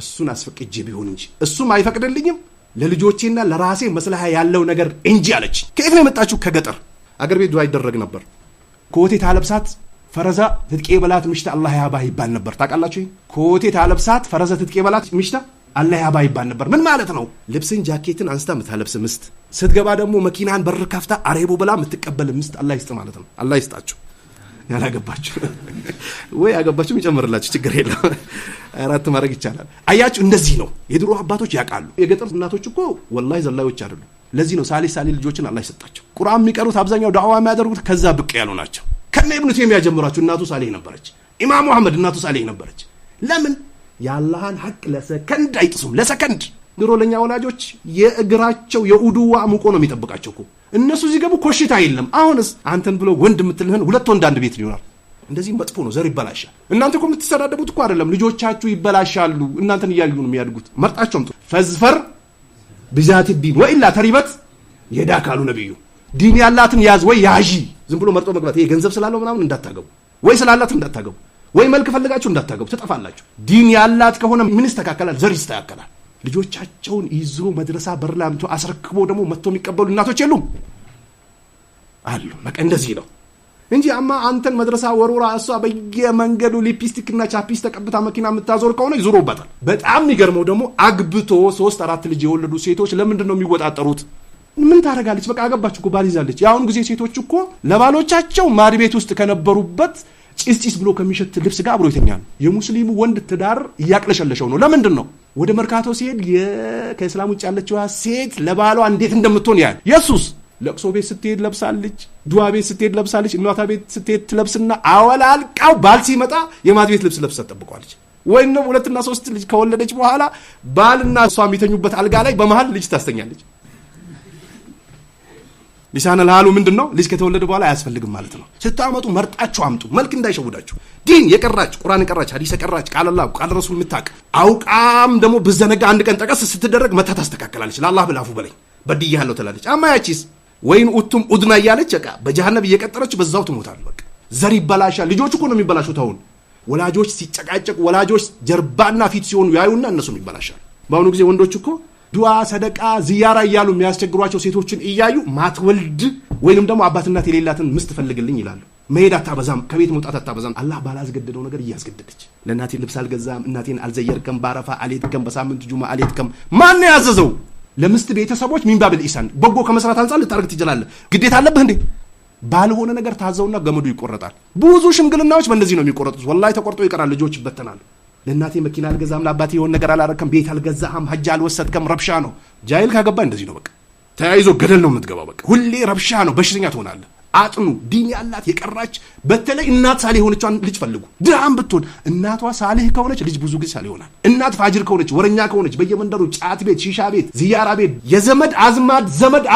Speaker 1: እሱን አስፈቅጄ ቢሆን እንጂ እሱም አይፈቅድልኝም ለልጆቼና ለራሴ መስለሃ ያለው ነገር እንጂ አለች ከየት ነው የመጣችሁ ከገጠር አገር ቤት ዱዓ ይደረግ ነበር ኮቴ ታለብሳት ፈረዛ ትጥቄ በላት ምሽታ አላህ ያባ ይባል ነበር ታውቃላችሁ ኮቴ ታለብሳት ፈረዛ ትጥቄ በላት ምሽታ አላህ ያባ ይባል ነበር ምን ማለት ነው ልብስን ጃኬትን አንስታ ምታለብስ ምስት ስትገባ ደግሞ መኪናን በር ከፍታ አሬቦ ብላ ምትቀበል ምስት አላህ ይስጥ ማለት ነው አላህ ይስጣችሁ ያላገባችሁ ወይ አገባችሁ ይጨምርላችሁ ችግር የለም አራት ማድረግ ይቻላል አያችሁ እንደዚህ ነው የድሮ አባቶች ያውቃሉ የገጠር እናቶች እኮ ወላሂ ዘላዮች አይደሉም ለዚህ ነው ሳሊ ልጆችን አላህ ይሰጣቸው ቁርአን የሚቀሩት አብዛኛው ዳዕዋ የሚያደርጉት ከዛ ብቅ ያሉ ናቸው ከነ ኢብኑ ተይሚያ ጀምራችሁ እናቱ ሳሊህ ነበረች ኢማሙ አህመድ እናቱ ሳሊህ ነበረች ለምን ያላህን ሐቅ ለሰከንድ አይጥሱም ለሰከንድ ድሮ ለኛ ወላጆች የእግራቸው የኡዱዋ ሙቆ ነው የሚጠብቃቸው እኮ እነሱ ሲገቡ ኮሽታ የለም አሁንስ አንተን ብሎ ወንድ የምትልህን ሁለት ወንድ አንድ ቤት ሊሆናል እንደዚህ መጥፎ ነው ዘር ይበላሻል እናንተ እኮ የምትሰዳደቡት እኮ አይደለም ልጆቻችሁ ይበላሻሉ እናንተን እያዩ ነው የሚያድጉት መርጣቸውም ፈዝፈር بذات الدين وإلا تريبت يداكالو نبيو دين ያላትን ያዝ ወይ ያጂ ዝም ብሎ መርጦ መግባት ይሄ ገንዘብ ስላለው ምናምን እንዳታገቡ ወይ ስላላት እንዳታገቡ ወይ መልክ ፈልጋችሁ እንዳታገቡ ተጠፋላችሁ ዲን ያላት ከሆነ ምን ይስተካከላል ዘር ይስተካከላል ልጆቻቸውን ይዞ መድረሳ በርላምቶ አስረክቦ ደግሞ መጥቶ የሚቀበሉ እናቶች የሉም አሉ በቃ እንደዚህ ነው እንጂ አማ አንተን መድረሳ ወሮራ እሷ በየመንገዱ ሊፕስቲክና ቻፒስ ተቀብታ መኪና የምታዞር ከሆነ ይዞሮባታል በጣም የሚገርመው ደግሞ አግብቶ 3-4 ልጅ የወለዱ ሴቶች ለምንድን ነው የሚወጣጠሩት ምን ታረጋለች በቃ አገባች እኮ ባል ይዛለች ያውን ጊዜ ሴቶች እኮ ለባሎቻቸው ማድ ቤት ውስጥ ከነበሩበት ጭስጭስ ብሎ ከሚሸት ልብስ ጋር አብሮ ይተኛል የሙስሊሙ ወንድ ትዳር ያቅለሸለሸው ነው ለምንድን ነው ወደ መርካቶ ሲሄድ ከእስላም ውጭ ያለችው ሴት ለባሏ እንዴት እንደምትሆን ያል ኢየሱስ ለቅሶ ቤት ስትሄድ ለብሳለች ዱዓ ቤት ስትሄድ ለብሳለች እናቷ ቤት ስትሄድ ትለብስና አወላልቃው ባል ሲመጣ የማድ ቤት ልብስ ለብሳ ተጠብቋለች ወይንም 2 እና 3 ልጅ ከወለደች በኋላ ባልና እሷ የሚተኙበት አልጋ ላይ በመሃል ልጅ ታስተኛለች ሊሳነ ለሃሉ ምንድነው ልጅ ከተወለደ በኋላ አያስፈልግም ማለት ነው ስታመጡ መርጣችሁ አምጡ መልክ እንዳይሸውዳችሁ ዲን የቀራች ቁርአን የቀራች ሐዲስ የቀራች ቃል አላህ ቃል ረሱል ምታቅ አውቃም ደግሞ በዘነጋ አንድ ቀን ጠቀስ ስትደረግ መታ ታስተካከላለች ለአላህ ብላፉ በለኝ በድያለሁ ትላለች አማያቺስ ወይን ኡቱም ኡድና ያለች በቃ በጀሃነም እየቀጠረች በዛው ትሞታል በቃ ዘር ይበላሻል ልጆች እኮ ነው የሚበላሹት አሁን ወላጆች ሲጨቃጨቁ ወላጆች ጀርባና ፊት ሲሆኑ ያዩና እነሱም ይበላሻል ባሁኑ ጊዜ ወንዶች እኮ ዱዓ ሰደቃ ዚያራ ይያሉ የሚያስቸግሯቸው ሴቶችን እያዩ ማትወልድ ወይንም ደግሞ አባትናት የሌላትን ምስት ፈልግልኝ ይላሉ መሄድ አታበዛም ከቤት መውጣት አታበዛም አላህ ባላስገደደው ነገር እያስገደደች ለናቴ ልብስ አልገዛም እናቴን አልዘየርከም ባረፋ አልሄድከም በሳምንት ጁማ አልሄድከም ማን ያዘዘው ለምስት ቤተሰቦች ሚንባብል ኢሳን በጎ ከመስራት አንፃር ልታርግ ትችላለህ ግዴታ አለብህ እንዴ ባልሆነ ነገር ታዘውና ገመዱ ይቆረጣል ብዙ ሽምግልናዎች በእንደዚህ ነው የሚቆረጡት ወላሂ ተቆርጦ ይቀራል ልጆች ይበተናሉ ለናቴ መኪና አልገዛም ለአባቴ የሆነ ነገር አላረከም ቤት አልገዛም ሐጅ አልወሰድከም ረብሻ ነው ጃይል ካገባ እንደዚህ ነው በቃ ተያይዞ ገደል ነው የምትገባው በቃ ሁሌ ረብሻ ነው በሽተኛ ትሆናለህ አጥኑ። ዲን ያላት የቀራች በተለይ እናት ሳሊህ ሆነቿን ልጅ ፈልጉ። ድሃም ብትሆን እናቷ ሳሊህ ከሆነች ልጅ ብዙ ጊዜ ሳሊህ ይሆናል። እናት ፋጅር ከሆነች ወረኛ ከሆነች በየመንደሩ ጫት ቤት፣ ሺሻ ቤት፣ ዚያራ ቤት የዘመድ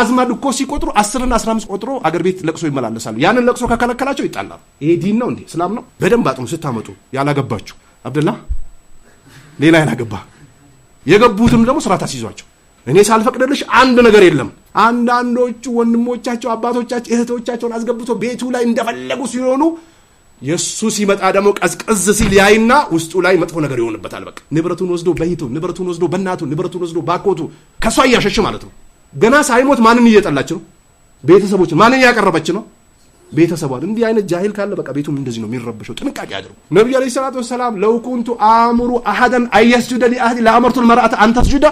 Speaker 1: አዝማድ እኮ ሲቆጥሩ 10 እና 15 ቆጥሮ አገር ቤት ለቅሶ ይመላለሳሉ። ያንን ለቅሶ ከከለከላቸው ይጣላሉ። ይሄ ዲን ነው እንዴ? እስላም ነው? በደንብ አጥኑ ስታመጡ። ያላገባችሁ አብደላ ሌላ ያላገባ የገቡትም ደግሞ ስርዓት አስይዟቸው። እኔ ሳልፈቅድልሽ አንድ ነገር የለም። አንዳንዶቹ ወንድሞቻቸው አባቶቻቸው እህቶቻቸውን አስገብቶ ቤቱ ላይ እንደፈለጉ ሲሆኑ የሱ ሲመጣ ደግሞ ቀዝቀዝ ሲል ያይና ውስጡ ላይ መጥፎ ነገር ይሆንበታል። በቃ ንብረቱን ወስዶ በይቱ፣ ንብረቱን ወስዶ በእናቱ፣ ንብረቱን ወስዶ ባኮቱ ከሷ እያሸሽ ማለት ነው። ገና ሳይሞት ማንን እየጠላች ነው? ቤተሰቦችን ማንን ያቀረበች ነው? ቤተሰቧን። እንዲህ አይነት ጃሂል ካለ በቃ ቤቱም እንደዚህ ነው የሚረበሸው። ጥንቃቄ አድርጉ። ነብዩ አለይሂ ሰላቱ ወሰላም ለው ኩንቱ አእምሩ አሐደን አየስጁደ ሊአህዲ ለአመርቱል መርአተ አን ተስጁደ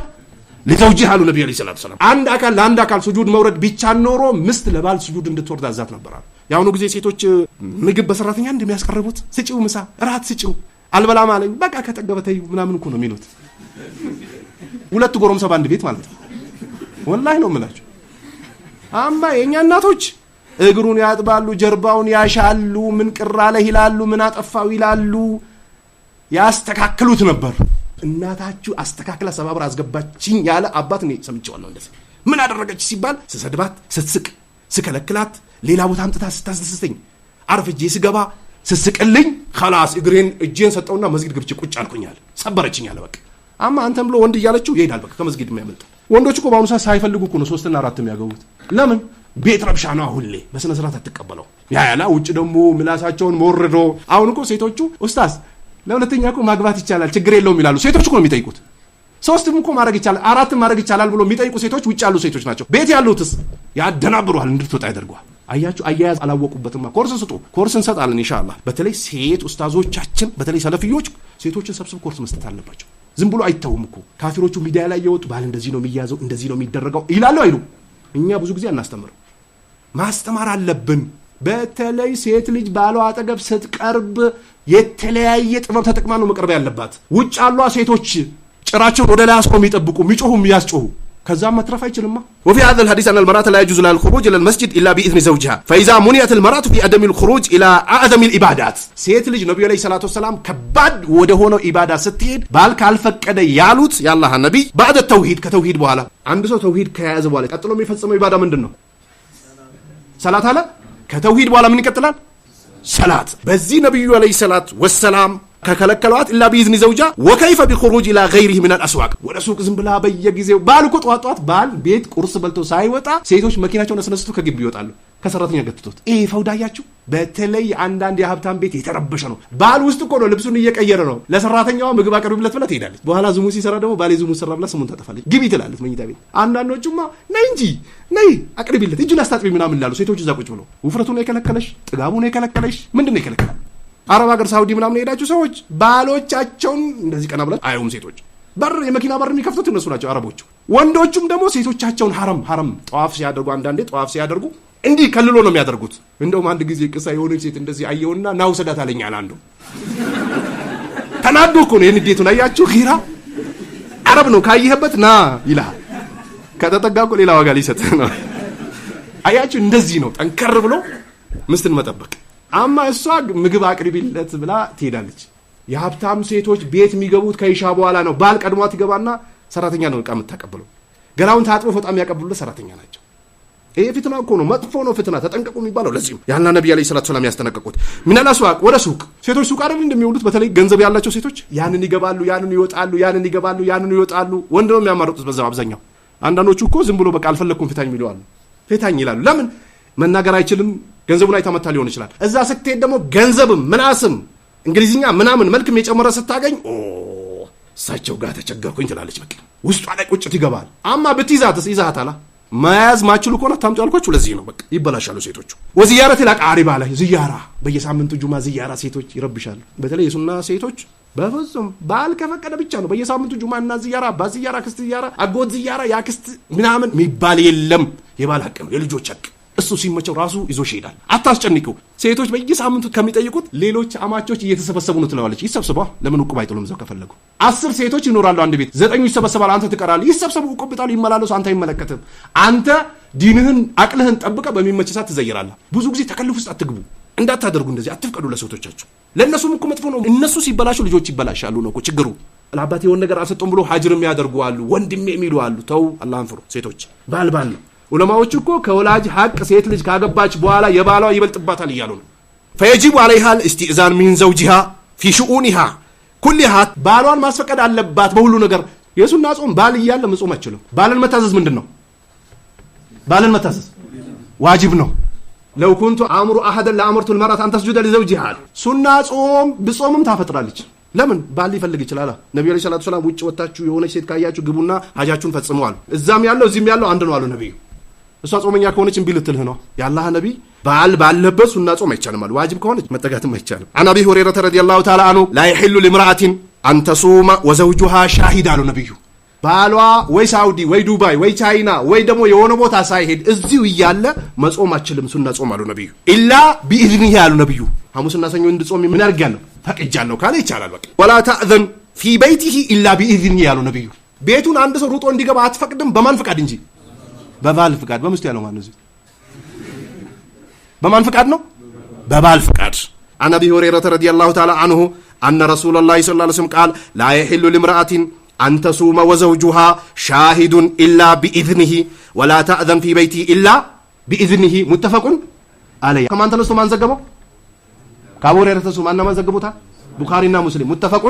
Speaker 1: ሊዘውጂሃ አሉ ነብዩ አለይሂ ሰላቱ ወሰላም። አንድ አካል ለአንድ አካል ስጁድ መውረድ ቢቻል ኖሮ ምስት ለባል ስጁድ እንድትወርድ አዛት ነበር። ያሁኑ ጊዜ ሴቶች ምግብ በሰራተኛ እንደሚያስቀርቡት ስጪው፣ ምሳ እራት ስጪው፣ አልበላም አለኝ በቃ ከጠገበተይ ምናምን እኮ ነው የሚሉት። ሁለት ጎረምሳ በአንድ ቤት ማለት ነው። ወላሂ ነው የምላቸው። አማ የኛ እናቶች እግሩን ያጥባሉ፣ ጀርባውን ያሻሉ፣ ምን ቅራለ ይላሉ፣ ምን አጠፋው ይላሉ፣ ያስተካክሉት ነበር። እናታችሁ አስተካክላ ሰባብራ አስገባችኝ ያለ አባት ነው ሰምቼዋለሁ። እንደዚህ ምን አደረገች ሲባል ስሰድባት፣ ስትስቅ፣ ስከለክላት፣ ሌላ ቦታ አምጥታ ስታስደስተኝ፣ አርፍጄ ስገባ ስስቅልኝ خلاص እጄን ሰጠውና መስጊድ ገብቼ ቁጭ አልኩኛል። ሰበረችኝ አለ በቃ። አማ አንተም ብሎ ወንድ እያለችው ይሄዳል በቃ ከመስጊድ የሚያመልጥ። ወንዶች እኮ በአሁኑ ሰዓት ሳይፈልጉ እኮ ነው 3 እና 4 የሚያገቡት። ለምን? ቤት ረብሻ ነው። ሁሌ በስነ ስርዓት አትቀበለው። ያያላ ውጭ ደግሞ ምላሳቸውን ሞርዶ። አሁን እኮ ሴቶቹ ኡስታዝ ለሁለተኛ እኮ ማግባት ይቻላል ችግር የለውም ይላሉ። ሴቶች እኮ ነው የሚጠይቁት። 3ም እኮ ማድረግ ይቻላል 4ም ማድረግ ይቻላል ብሎ የሚጠይቁ ሴቶች ውጭ ያሉ ሴቶች ናቸው። ቤት ያሉትስ ያደናብሩሃል፣ እንድትወጣ ያደርጓል። አያችሁ አያያዝ አላወቁበትማ። ኮርስ ስጡ። ኮርስ እንሰጣለን ኢንሻአላህ። በተለይ ሴት ኡስታዞቻችን በተለይ ሰለፊዮች ሴቶችን ሰብስብ ኮርስ መስጠት አለባቸው። ዝም ብሎ አይተውም እኮ ካፊሮቹ ሚዲያ ላይ የወጡ ባል እንደዚህ ነው የሚያዘው እንደዚህ ነው የሚደረገው ይላሉ አይሉ። እኛ ብዙ ጊዜ አናስተምርም። ማስተማር አለብን። በተለይ ሴት ልጅ ባሏ አጠገብ ስትቀርብ የተለያየ ጥበብ ተጠቅማ ነው መቅረብ ያለባት። ውጭ ያሉ ሴቶች ጭራቸውን ወደ ላይ አስቆም ይጠብቁ፣ የሚጮሁ የሚያስጮሁ ከዛም መትረፍ አይችልማ። وفي هذا الحديث أن المرأة لا يجوز لها الخروج إلى المسجد إلا بإذن زوجها فإذا منعت المرأة في عدم الخروج إلى أعظم العبادات ሴት ልጅ ነብዩ አለይሂ ሰላቱ ወሰላም ከባድ ወደ ሆነው ኢባዳ ስትሄድ ባል ካልፈቀደ ያሉት ያላህ ነብይ بعد التوحيد ከተውሂድ በኋላ አንድ ሰው ተውሂድ ከያዘ በኋላ ቀጥሎ የሚፈጽመው ኢባዳ ምንድነው? ሰላት አለ። ከተውሂድ በኋላ ምን ይቀጥላል? ሰላት። በዚህ ነብዩ አለይሂ ሰላቱ ወሰላም ከከለከሏት ኢላ ቢኢዝኒ ዘውጃ ወከይፈ ቢኹሩጅ ኢላ ገይሪሂ ሚነል አስዋቅ። ወደ ሱቅ ዝም ብላ በየጊዜው ባል እኮ ጧት ባል ቤት ቁርስ በልቶ ሳይወጣ ሴቶች መኪናቸውን አስነስተው ከግቢ ይወጣሉ ከሰራተኛ ገትቶት። ይሄ ፈውዳያችሁ። በተለይ አንዳንድ የሀብታም ቤት የተረበሸ ነው። ባል ውስጥ እኮ ነው ልብሱን እየቀየረ ነው። ለሰራተኛዋ ምግብ አቅርቢለት ብላ ትሄዳለች። በኋላ ዝሙ ሲሰራ ደግሞ ባሌ ዝሙ ሰራ ብላ ስሙን ታጠፋለች። ግቢ ትላለች መኝታ ቤት። አንዳንዶቹማ ነይ እንጂ ነይ አቅርቢለት እጁን አስታጥቢ ምናምን ይላሉ። ሴቶች እዛ ቁጭ ብለው ውፍረቱን የከለከለሽ ጥጋቡን የከለከለሽ ምንድነው የከለከለ? አረብ ሀገር ሳውዲ ምናምን ሄዳችሁ ሰዎች ባሎቻቸውን እንደዚህ ቀና ብለው አዩም። ሴቶች በር የመኪና በር የሚከፍቱት እነሱ ናቸው አረቦቹ። ወንዶቹም ደግሞ ሴቶቻቸውን ሐረም ጧፍ ሲያደርጉ አንዳንዴ ጧፍ ሲያደርጉ እንዲህ ከልሎ ነው የሚያደርጉት። እንደውም አንድ ጊዜ ቅሳ የሆነች ሴት እንደዚህ አየውና ናው ሰዳት አለኛል። አንዱ ተናዶ እኮ ነው የንዴቱን አያችሁ። ኺራ አረብ ነው ካየህበት ና ይላል። ከተጠጋቁ ሌላ ዋጋ ሊሰጥ ነው። አያችሁ እንደዚህ ነው ጠንከር ብሎ ምስትን መጠበቅ። አማ እሷ ምግብ አቅርቢለት ብላ ትሄዳለች። የሀብታም ሴቶች ቤት የሚገቡት ከኢሻ በኋላ ነው። ባል ቀድሟት ይገባና ሰራተኛ ነው ዕቃ የምታቀብለው። ገላውን ታጥቦ ፎጣ የሚያቀብሉለት ሰራተኛ ናቸው። ይሄ ፍትና እኮ ነው፣ መጥፎ ነው ፍትና። ተጠንቀቁ የሚባለው ለዚህም ያልና ነብዩ አለይሂ ሰላቱ ሰላም ያስተነቀቁት። ሚነል አስዋቅ ወደ ሱቅ ሴቶች ሱቅ አይደል እንደሚወዱት። በተለይ ገንዘብ ያላቸው ሴቶች ያንን ይገባሉ፣ ያንን ይወጣሉ፣ ያንን ይገባሉ፣ ያንን ይወጣሉ። ወንድ ነው የሚያማርጡት በዛው አብዛኛው። አንዳንዶቹ እኮ ዝም ብሎ በቃ አልፈለኩም ፍታኝ የሚሉ አሉ። ፍታኝ ይላሉ። ለምን? መናገር አይችልም። ገንዘቡን አይተመታ ሊሆን ይችላል። እዛ ስትሄድ ደግሞ ገንዘብም ምናስም እንግሊዝኛ ምናምን መልክም የጨመረ ስታገኝ እሳቸው ጋር ተቸገርኩኝ ትላለች። በቃ ውስጧ ላይ ቁጭት ይገባል። አማ ብትይዛትስ ይዛታላ ማያዝ ማችሉ ከሆነ ታምጡ ያልኳችሁ ለዚህ ነው። በቃ ይበላሻሉ ሴቶቹ። ወዚያረት ለቃሪባ ላይ ዝያራ በየሳምንቱ ጁማ ዝያራ ሴቶች ይረብሻሉ። በተለይ የሱና ሴቶች በፍጹም ባል ከፈቀደ ብቻ ነው በየሳምንቱ ጁማ እና ዝያራ፣ ባዝያራ፣ ክስት ዝያራ፣ አጎት ዝያራ፣ ያክስት ምናምን የሚባል የለም። የባል ሐቅ ነው፣ የልጆች ሐቅ። እሱ ሲመቸው ራሱ ይዞሽ ይሄዳል። አታስጨንቁ። ሴቶች በየሳምንቱ ከሚጠይቁት ሌሎች አማቾች እየተሰበሰቡ ነው ትለዋለች። ይሰብሰባ። ለምን ዕቁብ አይጥሉም? እዛው ከፈለጉ 10 ሴቶች ይኖራሉ አንድ ቤት፣ 9 ይሰበሰባል። አንተ ትቀራለህ። ይሰብሰቡ፣ ዕቁብ ይጣሉ፣ ይመላለሱ። አንተ አይመለከትም። አንተ ዲንህን አቅልህን ጠብቀህ በሚመች ሰዓት ትዘይራለህ። ብዙ ጊዜ ተከልፍ ውስጥ አትግቡ፣ እንዳታደርጉ፣ እንደዚህ አትፍቀዱ ለሴቶቻችሁ። ለእነሱም እኮ መጥፎ ነው። እነሱ ሲበላሹ ልጆች ይበላሻሉ ነው እኮ ችግሩ። ለአባቴ የሆነ ነገር አልሰጡም ብሎ ሀጅርም ያደርጉ አሉ፣ ወንድሜ የሚሉ አሉ። ተው አላህን ፍሩ። ሴቶች ባል ነው። ዑለማዎች እኮ ከወላጅ ሐቅ ሴት ልጅ ካገባች በኋላ የባሏ ይበልጥባታል እያሉ ነው። ፈየጂቡ አለይሃ ኢስቲእዛን ሚን ዘውጂሃ ፊ ሽኡኒሃ ኩሊሃ፣ ባሏን ማስፈቀድ አለባት በሁሉ ነገር። የሱና ጾም ባል እያለ መጾም አይችልም። ባልን መታዘዝ ምንድነው? ባልን መታዘዝ ዋጅብ ነው። ለው ኩንቱ አምሩ አሐደን ለአመርቱ المرأة أن تسجد لزوجها። ሱና ጾም ብጾምም ታፈጥራለች። ለምን? ባል ሊፈልግ ይችላል። ነብዩ ሰለላሁ ዐለይሂ ወሰለም ውጭ ወጣችሁ የሆነች ሴት ካያችሁ ግቡና ሀጃችሁን ፈጽሙ አሉ። እዛም ያለው እዚህም ያለው አንድ ነው አሉ ነብዩ። እሷ ጾመኛ ከሆነች እምቢ ልትልህ ነው። የአላህ ነብይ ባል ባለበት ሱና ጾም አይቻልም አሉ። ዋጅብ ከሆነች መጠጋትም አይቻልም። عن ابي هريره رضي الله تعالى عنه لا يحل لامرأة أن تصوم وزوجها شاهد አሉ ነብዩ። ባሏ ወይ ሳውዲ ወይ ዱባይ ወይ ቻይና ወይ ደግሞ የሆነ ቦታ ሳይሄድ እዚሁ እያለ መጾም አችልም ሱና ጾም አሉ ነብዩ። ኢላ ቢኢዝኒሂ አሉ ነብዩ። ሐሙስና ሰኞ እንድጾም ምን ያርጋለሁ ፈቅጃለሁ ካለ ይቻላል በቃ። ወላ ተእዘን ፊ በይቲሂ ኢላ ቢኢዝኒሂ አሉ ነብዩ። ቤቱን አንድ ሰው ሩጦ እንዲገባ አትፈቅድም በማን ፍቃድ እንጂ በባል ፍቃድ። በሚስቱ ያለው ማን ነው? በማን ፍቃድ ነው? በባል ፍቃድ። عن ابي هريره رضي الله تعالى عنه ان رسول الله صلى الله عليه وسلم قال لا يحل لامرأة أن تصوم وزوجها شاهد إلا بإذنه ولا تأذن في بيته إلا بإذنه متفق عليه። كمان تنسو ما نزقبه كابو هريرة تنسو ما نزقبوها بخارينا مسلم متفق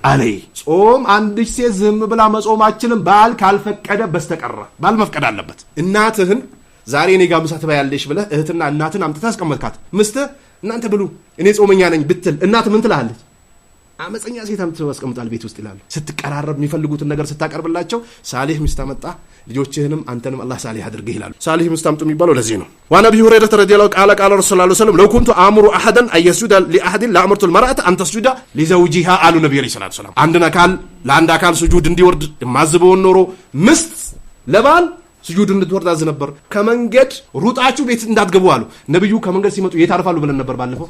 Speaker 1: عليه። ጾም አንድ ሴት ዝም ብላ መጾም አትችልም ባል ካልፈቀደ በስተቀር። ባል መፍቀድ አለበት። እናትህን ዛሬ እኔ ጋር ምሳ ትበያለሽ ብለህ እህትና እናትን አምጥተህ አስቀመጥካት። ምስትህ እናንተ ብሉ እኔ ጾመኛ ነኝ ብትል እናት ምን ትላለች? አመፀኛ ሴት አምጥተው አስቀምጣል ቤት ውስጥ ይላሉ። ስትቀራረብ የሚፈልጉትን ነገር ስታቀርብላቸው ሳሊህ ሚስት አመጣ ልጆችህንም አንተንም አላህ ሳሊህ አድርገህ ይላሉ። ሳሊህ ሚስት አምጡ የሚባለው ለዚህ ነው። وعن ابي هريره رضي الله عنه قال رسول الله صلى الله عليه وسلم لو كنت امر احدا ان يسجد لاحد لامرت المراه ان تسجد لزوجها አሉ ነብዩ ሰለላሁ ዐለይሂ ወሰለም። አንድን አካል ለአንድ አካል ስጁድ እንዲወርድ ማዝበውን ኖሮ ምስት ለባል ስጁድ እንድትወርድ አዝ ነበር። ከመንገድ ሩጣችሁ ቤት እንዳትገቡ አሉ ነብዩ። ከመንገድ ሲመጡ የት አርፋሉ ብለን ነበር ባለፈው?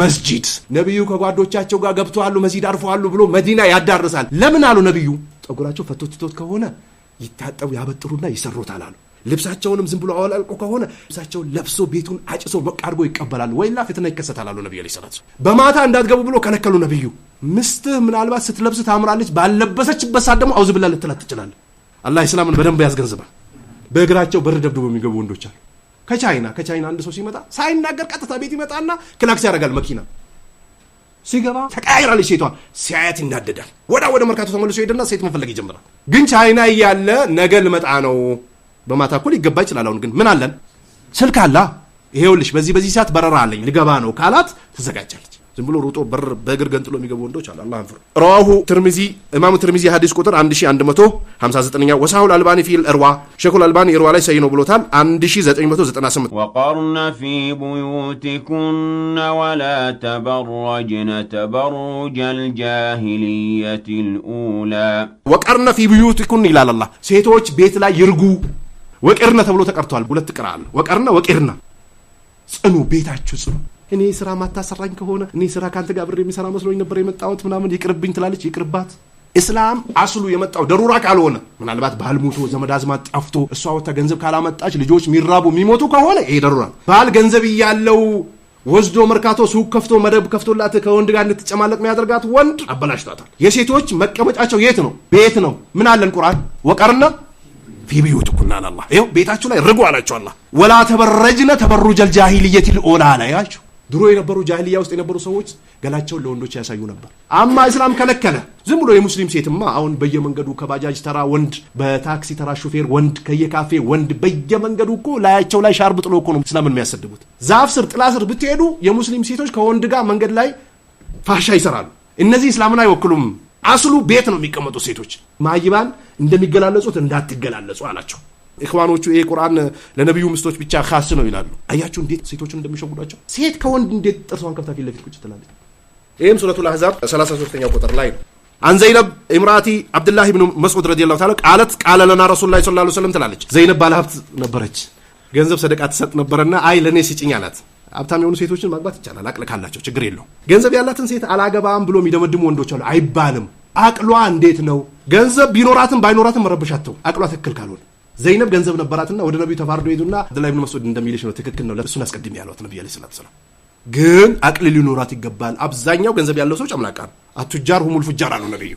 Speaker 1: መስጂድ። ነብዩ ከጓዶቻቸው ጋር ገብተዋሉ መስጂድ አርፈዋሉ ብሎ መዲና ያዳርሳል። ለምን አሉ ነብዩ? ጠጉራቸው ፈቶትቶት ከሆነ ይታጠቡ ያበጥሩና ይሰሩታል አሉ። ልብሳቸውንም ዝም ብሎ አወላልቆ ከሆነ ልብሳቸውን ለብሶ ቤቱን አጭሶ ሞቅ አድርጎ ይቀበላሉ። ወይላ ፍትና ይከሰታል አሉ ነብዩ ሰለላሁ ዐለይሂ ወሰለም። በማታ እንዳትገቡ ብሎ ከለከሉ ነብዩ። ምስትህ ምናልባት ስትለብስ ታምራለች፣ ባለበሰችበት ሰዓት ደግሞ አውዝ ብላ ልትላት ትችላለህ። አላህ እስላምን በደንብ ያስገንዝባል። በእግራቸው በር ደብድቦ የሚገቡ ወንዶች አሉ። ከቻይና አንድ ሰው ሲመጣ ሳይናገር ቀጥታ ቤት ይመጣና ክላክስ ያደርጋል። መኪና ሲገባ ተቀያይራለች ሴቷ። ሲያያት ይናደዳል። ወደ መርካቶ ተመልሶ ሄደና ሴት መፈለግ ይጀምራል። ግን ቻይና እያለ ነገ ልመጣ ነው በማታ እኮ ሊገባ ይችላል። አሁን ግን ምን አለን? ስልክ አላ። ይሄውልሽ በዚህ ሰዓት በረራ አለኝ ልገባ ነው ካላት ትዘጋጃለች። ዝም ብሎ ሩጦ በር በእግር ገንጥሎ የሚገቡ ወንዶች አሉ። አላህ አንፈር። رواه ترمذي امام ترمذي حديث ቁጥር 1159 وصححه الالباني في الارواح شيخ الالباني يروى ላይ ሰይ ነው ብሎታል 1998
Speaker 2: وقرن في بيوتكن ولا تبرجن تبرج الجاهلية الأولى
Speaker 1: وقرن في بيوتكن ይላል አላህ። ሴቶች ቤት ላይ ይርጉ። ወቅርነ ተብሎ ተቀርቷል። ሁለት ቅራ አለ። ወቅርነ ጽኑ፣ ቤታችሁ ጽኑ። እኔ ስራ ማታሰራኝ ከሆነ እኔ ስራ ካንተ ጋር ብር የሚሰራ መስሎኝ ነበር የመጣሁት ምናምን ይቅርብኝ ትላለች። ይቅርባት። እስላም አስሉ የመጣው ደሩራ ካልሆነ ምናልባት ባል ሞቶ ዘመድ አዝማድ ጠፍቶ እሷ ወጣ ገንዘብ ካላመጣች ልጆች ሚራቡ የሚሞቱ ከሆነ ይሄ ደሩራ። ባል ገንዘብ ያለው ወስዶ መርካቶ ሱቅ ከፍቶ መደብ ከፍቶላት ከወንድ ጋር እንድትጨማለቅ የሚያደርጋት ወንድ አበላሽቷታል። የሴቶች መቀመጫቸው የት ነው? ቤት ነው። ምን አለን ቁርአን? ወቀርና في بيوتكن على الله ይኸው ቤታችሁ ላይ ርጉ አላችሁ አላህ። ወላ ተበረጅነ ተበሩጅ الجاهلية الأولى አላያችሁ። ድሮ የነበሩ ጃሂልያ ውስጥ የነበሩ ሰዎች ገላቸውን ለወንዶች ያሳዩ ነበር። አማ እስላም ከለከለ። ዝም ብሎ የሙስሊም ሴትማ አሁን በየመንገዱ ከባጃጅ ተራ ወንድ፣ በታክሲ ተራ ሹፌር ወንድ፣ ከየካፌ ወንድ በየመንገዱ እኮ ላያቸው ላይ ሻርብ ጥሎ እኮ ነው እስላምን የሚያሰድቡት። ዛፍ ስር ጥላ ስር ብትሄዱ የሙስሊም ሴቶች ከወንድ ጋር መንገድ ላይ ፋሻ ይሰራሉ። እነዚህ እስላምን አይወክሉም። አስሉ ቤት ነው የሚቀመጡ ሴቶች። ማይባን እንደሚገላለጹት እንዳትገላለጹ አላቸው። ኢኽዋኖቹ ይሄ ቁርአን ለነብዩ ምስቶች ብቻ ኻስ ነው ይላሉ። አያችሁ እንዴት ሴቶችን እንደሚሸጉዳቸው። ሴት ከወንድ እንዴት ጥርሷን ከፍታ ፊት ለፊት ቁጭ ትላለች? ይሄም ሱረቱል አህዛብ 33ኛው ቁጥር ላይ ነው። عن زينب امراتي عبد الله بن مسعود رضي الله تعالى قال لنا رسول الله صلى الله عليه وسلم ትላለች። ዘይነብ ባለሀብት ነበረች። ገንዘብ ሰደቃ ትሰጥ ነበርና አይ ለኔ ሲጭኝ አላት። ሀብታም የሆኑ ሴቶችን ማግባት ይቻላል አቅል ካላቸው ችግር የለው። ገንዘብ ያላትን ሴት አላገባም ብሎ የሚደመድሙ ወንዶች አሉ። አይባልም። አቅሏ እንዴት ነው? ገንዘብ ቢኖራትም ባይኖራትም መረበሻተው አቅሏ ትክክል ካልሆነ ዘይነብ ገንዘብ ነበራትና ወደ ነብዩ ተፋርዶ ሄዱና አብዱላህ ኢብኑ መስዑድ እንደሚልሽ ነው ትክክል ነው ለሱን አስቀድም ያሏት ነብዩ አለይሂ ሰላቱ ሰላም ግን አቅል ሊኖራት ይገባል አብዛኛው ገንዘብ ያለው ሰው ጨምላቃ ነው አቱጃር ሁሙል ፉጃር አሉ ነብዩ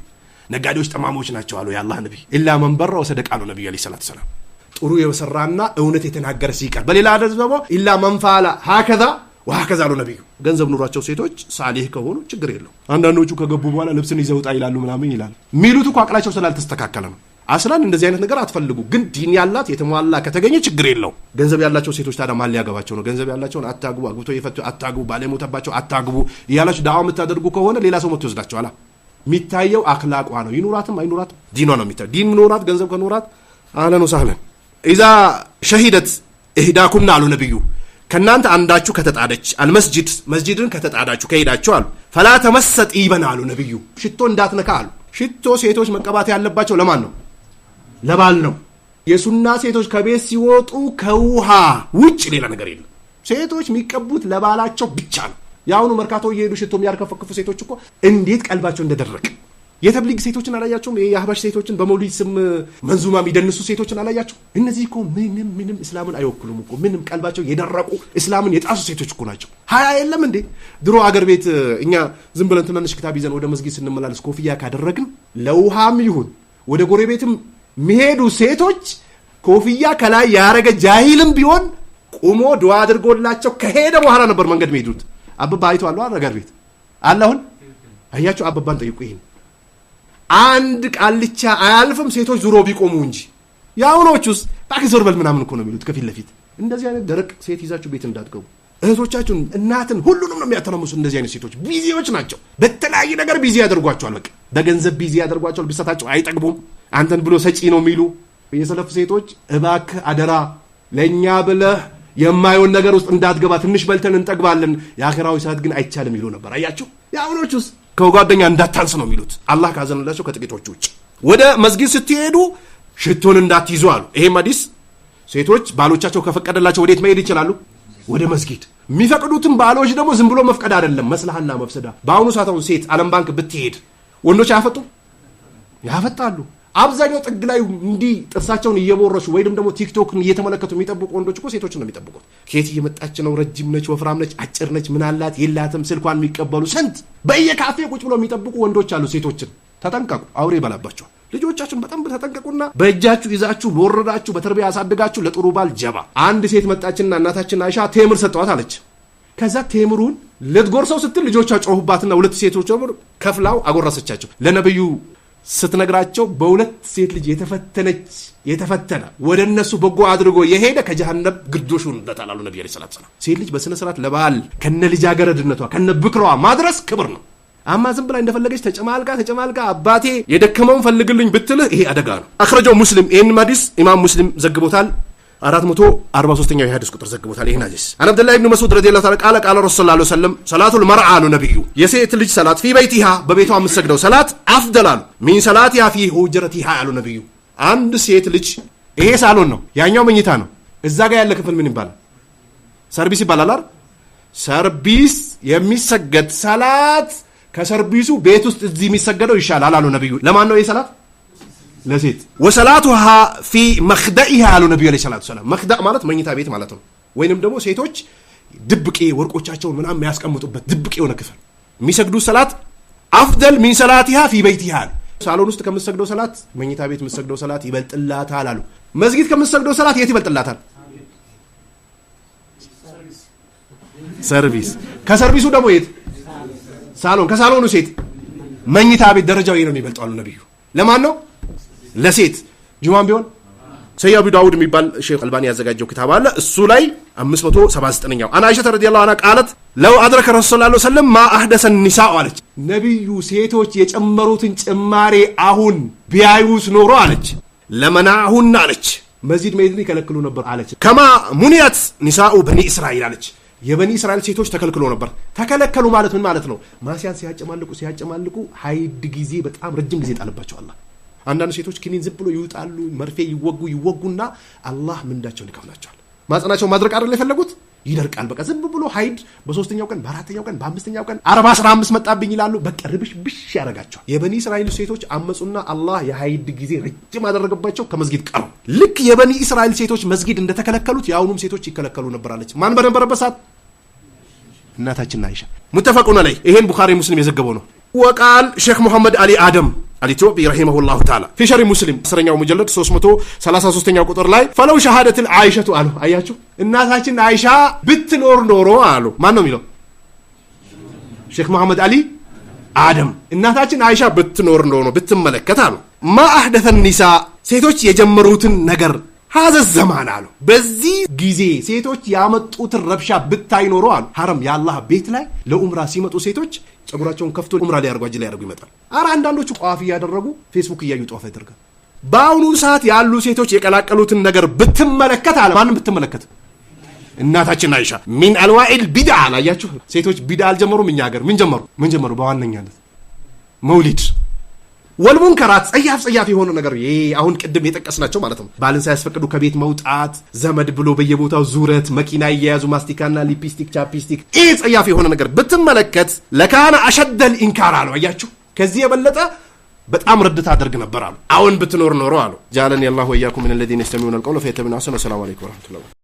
Speaker 1: ነጋዴዎች ጠማሞች ናቸው አሉ የአላህ ነብይ ኢላ መን በረ ወሰደቀ አሉ ነብዩ አለይሂ ሰላቱ ሰላም ጥሩ የሰራና እውነት የተናገረ ሲቀር በሌላ አደዝ ደግሞ ኢላ መን ፋላ ሀከዛ ወሀከዛ አሉ ነብዩ ገንዘብ ኑሯቸው ሴቶች ሳሊህ ከሆኑ ችግር የለው አንዳንዶቹ ከገቡ በኋላ ልብስን ይዘውጣ ይላሉ ምናምን ይላል ሚሉት እኮ አቅላቸው ስላልተስተካከለ ነው አስላን እንደዚህ አይነት ነገር አትፈልጉ ግን ዲን ያላት የተሟላ ከተገኘ ችግር የለው ገንዘብ ያላቸው ሴቶች ታዲያ ማን ሊያገባቸው ነው ገንዘብ ያላቸውን አታግቡ አግብቶ የፈቱ አታግቡ ባለ ሞተባቸው አታግቡ ያላችሁ ዳዋ የምታደርጉ ከሆነ ሌላ ሰው መጥቶ ይወስዳቸዋል የሚታየው አክላቋ ነው ይኑራትም አይኑራትም ዲኗ ነው የሚታየው ዲን ኖራት ገንዘብ ከኖራት አህለን ወሰህለን ኢዛ ሸሂደት ኢህዳኩና አሉ ነብዩ ከናንተ አንዳችሁ ከተጣደች አልመስጂድ መስጂድን ከተጣዳችሁ ከሄዳችሁ አሉ ፈላ ተመሰጥ ይበና አሉ ነብዩ ሽቶ እንዳትነካ አሉ ሽቶ ሴቶች መቀባት ያለባቸው ለማን ነው ለባል ነው የሱና ሴቶች ከቤት ሲወጡ ከውሃ ውጭ ሌላ ነገር የለም ሴቶች የሚቀቡት ለባላቸው ብቻ ነው ያውኑ መርካቶ እየሄዱ ሽቶ የሚያርከፈክፉ ሴቶች እኮ እንዴት ቀልባቸው እንደደረቀ የተብሊግ ሴቶችን አላያቸውም የያህባሽ ሴቶችን በመውሊድ ስም መንዙማ የሚደንሱ ሴቶችን አላያቸው እነዚህ እኮ ምንም እስላምን አይወክሉም እኮ ምንም ቀልባቸው የደረቁ እስላምን የጣሱ ሴቶች እኮ ናቸው ሀያ የለም እንዴ ድሮ አገር ቤት እኛ ዝም ብለን ትናንሽ ክታብ ይዘን ወደ መስጊድ ስንመላለስ ኮፍያ ካደረግን ለውሃም ይሁን ወደ ጎረቤትም ሚሄዱ ሴቶች ኮፍያ ከላይ ያረገ ጃሂልም ቢሆን ቆሞ ዱዓ አድርጎላቸው ከሄደ በኋላ ነበር መንገድ የሚሄዱት አበባ አይቷል አገር ቤት አላሁን አያችሁ አበባን ጠይቁ ይሄን አንድ ቃልቻ አያልፍም ሴቶች ዙሮ ቢቆሙ እንጂ ያውኖቹስ ታክዞር በል ምናምን እኮ ነው የሚሉት ከፊት ለፊት እንደዚህ አይነት ደረቅ ሴት ይዛችሁ ቤት እንዳትገቡ እህቶቻችሁን እናትን ሁሉንም ነው የሚያተራምሱ እንደዚህ አይነት ሴቶች ቢዚዎች ናቸው በተለያየ ነገር ቢዚ ያደርጓቸዋል በቃ በገንዘብ ቢዚ ያደርጓቸዋል ቢሰጣቸው አይጠግቡም አንተን ብሎ ሰጪ ነው የሚሉ የሰለፍ ሴቶች እባክህ አደራ ለኛ ብለህ የማይሆን ነገር ውስጥ እንዳትገባ ትንሽ በልተን እንጠግባለን የአኺራው ሰዓት ግን አይቻልም ይሉ ነበር አያችሁ ያውኖቹስ ከጓደኛ እንዳታንስ ነው የሚሉት አላህ ካዘነላቸው ከጥቂቶቹ ውጭ ወደ መስጊድ ስትሄዱ ሽቶን እንዳትይዙ አሉ ይሄ ሐዲስ ሴቶች ባሎቻቸው ከፈቀደላቸው ወዴት መሄድ ይችላሉ ወደ መስጊድ የሚፈቅዱትም ባሎች ደግሞ ዝም ብሎ መፍቀድ አይደለም መስላህና መፍሰዳ በአሁኑ ሰዓታው ሴት ዓለም ባንክ ብትሄድ ወንዶች ያፈጣሉ አብዛኛው ጥግ ላይ እንዲ ጥርሳቸውን እየቦረሹ ወይንም ደግሞ ቲክቶክን እየተመለከቱ የሚጠብቁ ወንዶች እኮ ሴቶችን ነው የሚጠብቁት ከየት እየመጣች ነው ረጅም ነች ወፍራም ነች አጭር ነች ምን አላት የላትም ስልኳን የሚቀበሉ ስንት በየካፌ ቁጭ ብለው የሚጠብቁ ወንዶች አሉ ሴቶችን ተጠንቀቁ አውሬ ይበላባቸዋል ልጆቻችሁን በጣም ተጠንቀቁና በእጃችሁ ይዛችሁ ወረዳችሁ በተርቢያ ያሳድጋችሁ ለጥሩ ባል ጀባ አንድ ሴት መጣችና እናታችን አይሻ ቴምር ሰጠዋት አለች ከዛ ቴምሩን ልትጎርሰው ስትል ልጆቿ ጮሁባትና ሁለት ሴቶች ከፍላው አጎረሰቻቸው ለነብዩ ስትነግራቸው በሁለት ሴት ልጅ የተፈተነ ወደ እነሱ በጎ አድርጎ የሄደ ከጀሃነም ግርዶሹን እንደታላሉ ነብዩ ሰለላሁ ዐለይሂ ወሰለም ሴት ልጅ በስነ ስርዓት ለባል ከነ ልጃገረድነቷ ከነ ብክሯ ማድረስ ክብር ነው አማ ዝም ብላ እንደፈለገች ተጨማልቃ አባቴ የደከመውን ፈልግልኝ ብትልህ ይሄ አደጋ ነው አخرجው ሙስሊም ይሄን ሐዲስ ኢማም ሙስሊም ዘግቦታል 443ኛው የሐዲስ ቁጥር ዘግቦታል ይሄን ሐዲስ አብዱላህ ኢብኑ መስዑድ ረዲየላሁ ተዓላ ቃለ ረሱል ሰለላሁ ዐለይሂ ወሰለም ሰላቱል መርዓ አሉ ነብዩ የሴት ልጅ ሰላት ፊ በይቲሃ በቤቷ የምትሰግደው ሰላት አፍደላሉ ሚን ሰላቲሃ ፊ ሁጅረቲሃ አሉ ነብዩ አንድ ሴት ልጅ ይሄ ሳሎን ነው ያኛው መኝታ ነው እዛ ጋር ያለ ክፍል ምን ይባላል ሰርቪስ ይባላል አይደል ሰርቪስ የሚሰገድ ሰላት ከሰርቪሱ ቤት ውስጥ እዚህ የሚሰገደው ይሻላል አሉ ነብዩ ለማን ነው ይሄ ሰላት ለሴት ወሰላቱሃ ፊ መኽደኢሃ አሉ ነብዩ አለይሂ ሰላቱ ሰላም መኽደእ ማለት መኝታ ቤት ማለት ነው ወይንም ደግሞ ሴቶች ድብቄ ወርቆቻቸውን ምናምን የሚያስቀምጡበት ድብቄ የሆነ ክፍል የሚሰግዱ ሰላት አፍደል ሚን ሰላቲሃ ፊ በይቲሃ ሳሎን ውስጥ ከምትሰግደው ሰላት መኝታ ቤት የምትሰግደው ሰላት ይበልጥላታል አሉ መስጊድ ከምትሰግደው ሰላት የት ይበልጥላታል ሰርቪስ ከሰርቪሱ ደግሞ የት ሳሎን ከሳሎኑ ሴት መኝታ ቤት ደረጃው ይሄ ነው የሚበልጠው አሉ ነብዩ ለማን ነው ለሴት ጁማን ቢሆን ሰይድ አቡ ዳውድ የሚባል ሼክ አልባኒ ያዘጋጀው ክታብ አለ እሱ ላይ 579ኛው አና አይሻ ረዲየላሁ ዐንሃ ቃለት ለው አድረከ ረሱላህ ሰለላሁ ዐለይሂ ወሰለም ማ አህደሰ النساء አለች ነብዩ ሴቶች የጨመሩትን ጭማሬ አሁን ቢያዩስ ኖሮ አለች ለመናሁን አለች መስጂድ መሄድን ይከለክሉ ነበር አለች ከማ ሙኒያት ኒሳኡ በኒ እስራኤል አለች የበኒ እስራኤል ሴቶች ተከልክሎ ነበር ተከለከሉ ማለት ምን ማለት ነው ማሲያን ሲያጨማልቁ ሀይድ ጊዜ በጣም ረጅም ጊዜ ጣለባቸው አላህ አንዳንድ ሴቶች ክኒን ዝም ብሎ ይውጣሉ መርፌ ይወጉና አላህ ምንዳቸውን ይከፍላቸዋል ማጽናቸው ማድረቅ አይደል የፈለጉት ይደርቃል። በቃ ዝም ብሎ ሀይድ በሶስተኛው ቀን በአራተኛው ቀን በአምስተኛው ቀን 40-15 መጣብኝ ይላሉ። በቃ ርብሽ ብሽ ያደርጋቸዋል። የበኒ እስራኤል ሴቶች አመጹና አላህ የሀይድ ጊዜ ረጅም አደረገባቸው፣ ከመስጊድ ቀሩ። ልክ የበኒ እስራኤል ሴቶች መስጊድ እንደተከለከሉት የአሁኑም ሴቶች ይከለከሉ ነበራለች። ማን በነበረበት ሰዓት? እናታችን አይሻ። ሙተፈቁን ዐለይህ። ይሄን ቡኻሪ ሙስሊም የዘገበው ነው። ወቃል ሼክ ሙሐመድ አሊ አደም አልኢትዮጵይ ረሂመሁላሁ ተዓላ ፊ ሸርህ ሙስሊም 10ኛው ሙጀለድ 333ኛው ቁጥር ላይ ፈለው ሸሃደቱል አይሸቱ አሉ። አያችሁ እናታችን አይሻ ብትኖር ኖሮ አሉ። ማን ነው የሚለው? ሼክ ሙሐመድ አሊ አደም። እናታችን አይሻ ብትኖር ኖሮ ብትመለከት አሉ ማ አህደተ ኒሳ ሴቶች የጀመሩትን ነገር ሀዘ ዘማን አሉ በዚህ ጊዜ ሴቶች ያመጡትን ረብሻ ብታይ ኖሮ አሉ ሐረም የአላህ ቤት ላይ ለኡምራ ሲመጡ ሴቶች ጸጉራቸውን ከፍቶ ኡምራ ሊያርጉ አጅ ሊያርጉ ይመጣል። አንዳንዶቹ ጧፍ ያደረጉ ፌስቡክ እያዩ ጧፍ ያደርጋል። በአሁኑ ሰዓት ያሉ ሴቶች የቀላቀሉትን ነገር ብትመለከት አለ ማንም ብትመለከት እናታችን አይሻ ሚን አልዋኢል ቢድዓ አላያችሁ። ሴቶች ቢድዓ አልጀመሩም። እኛ ሀገር ምን ጀመሩ? በዋነኛነት መውሊድ ወልሙንከራት ጸያፍ የሆነ ነገር ይሄ አሁን ቅድም የጠቀስናቸው ማለት ነው። ባልን ሳያስፈቅዱ ከቤት መውጣት፣ ዘመድ ብሎ በየቦታው ዙረት፣ መኪና እየያዙ ማስቲካና ሊፕስቲክ ቻፕስቲክ፣ ይሄ ጸያፍ የሆነ ነገር ብትመለከት ለካነ አሸደል ኢንካር አሉ። አያችሁ ከዚህ የበለጠ በጣም ረድታ አደርግ ነበር አሉ። አሁን ብትኖር ኖሮ አሉ ጃለን ያላሁ ወያኩም ምን الذين يستمعون القول فيتبعون احسنه። ሰላም አለይኩም ወራህመቱላህ።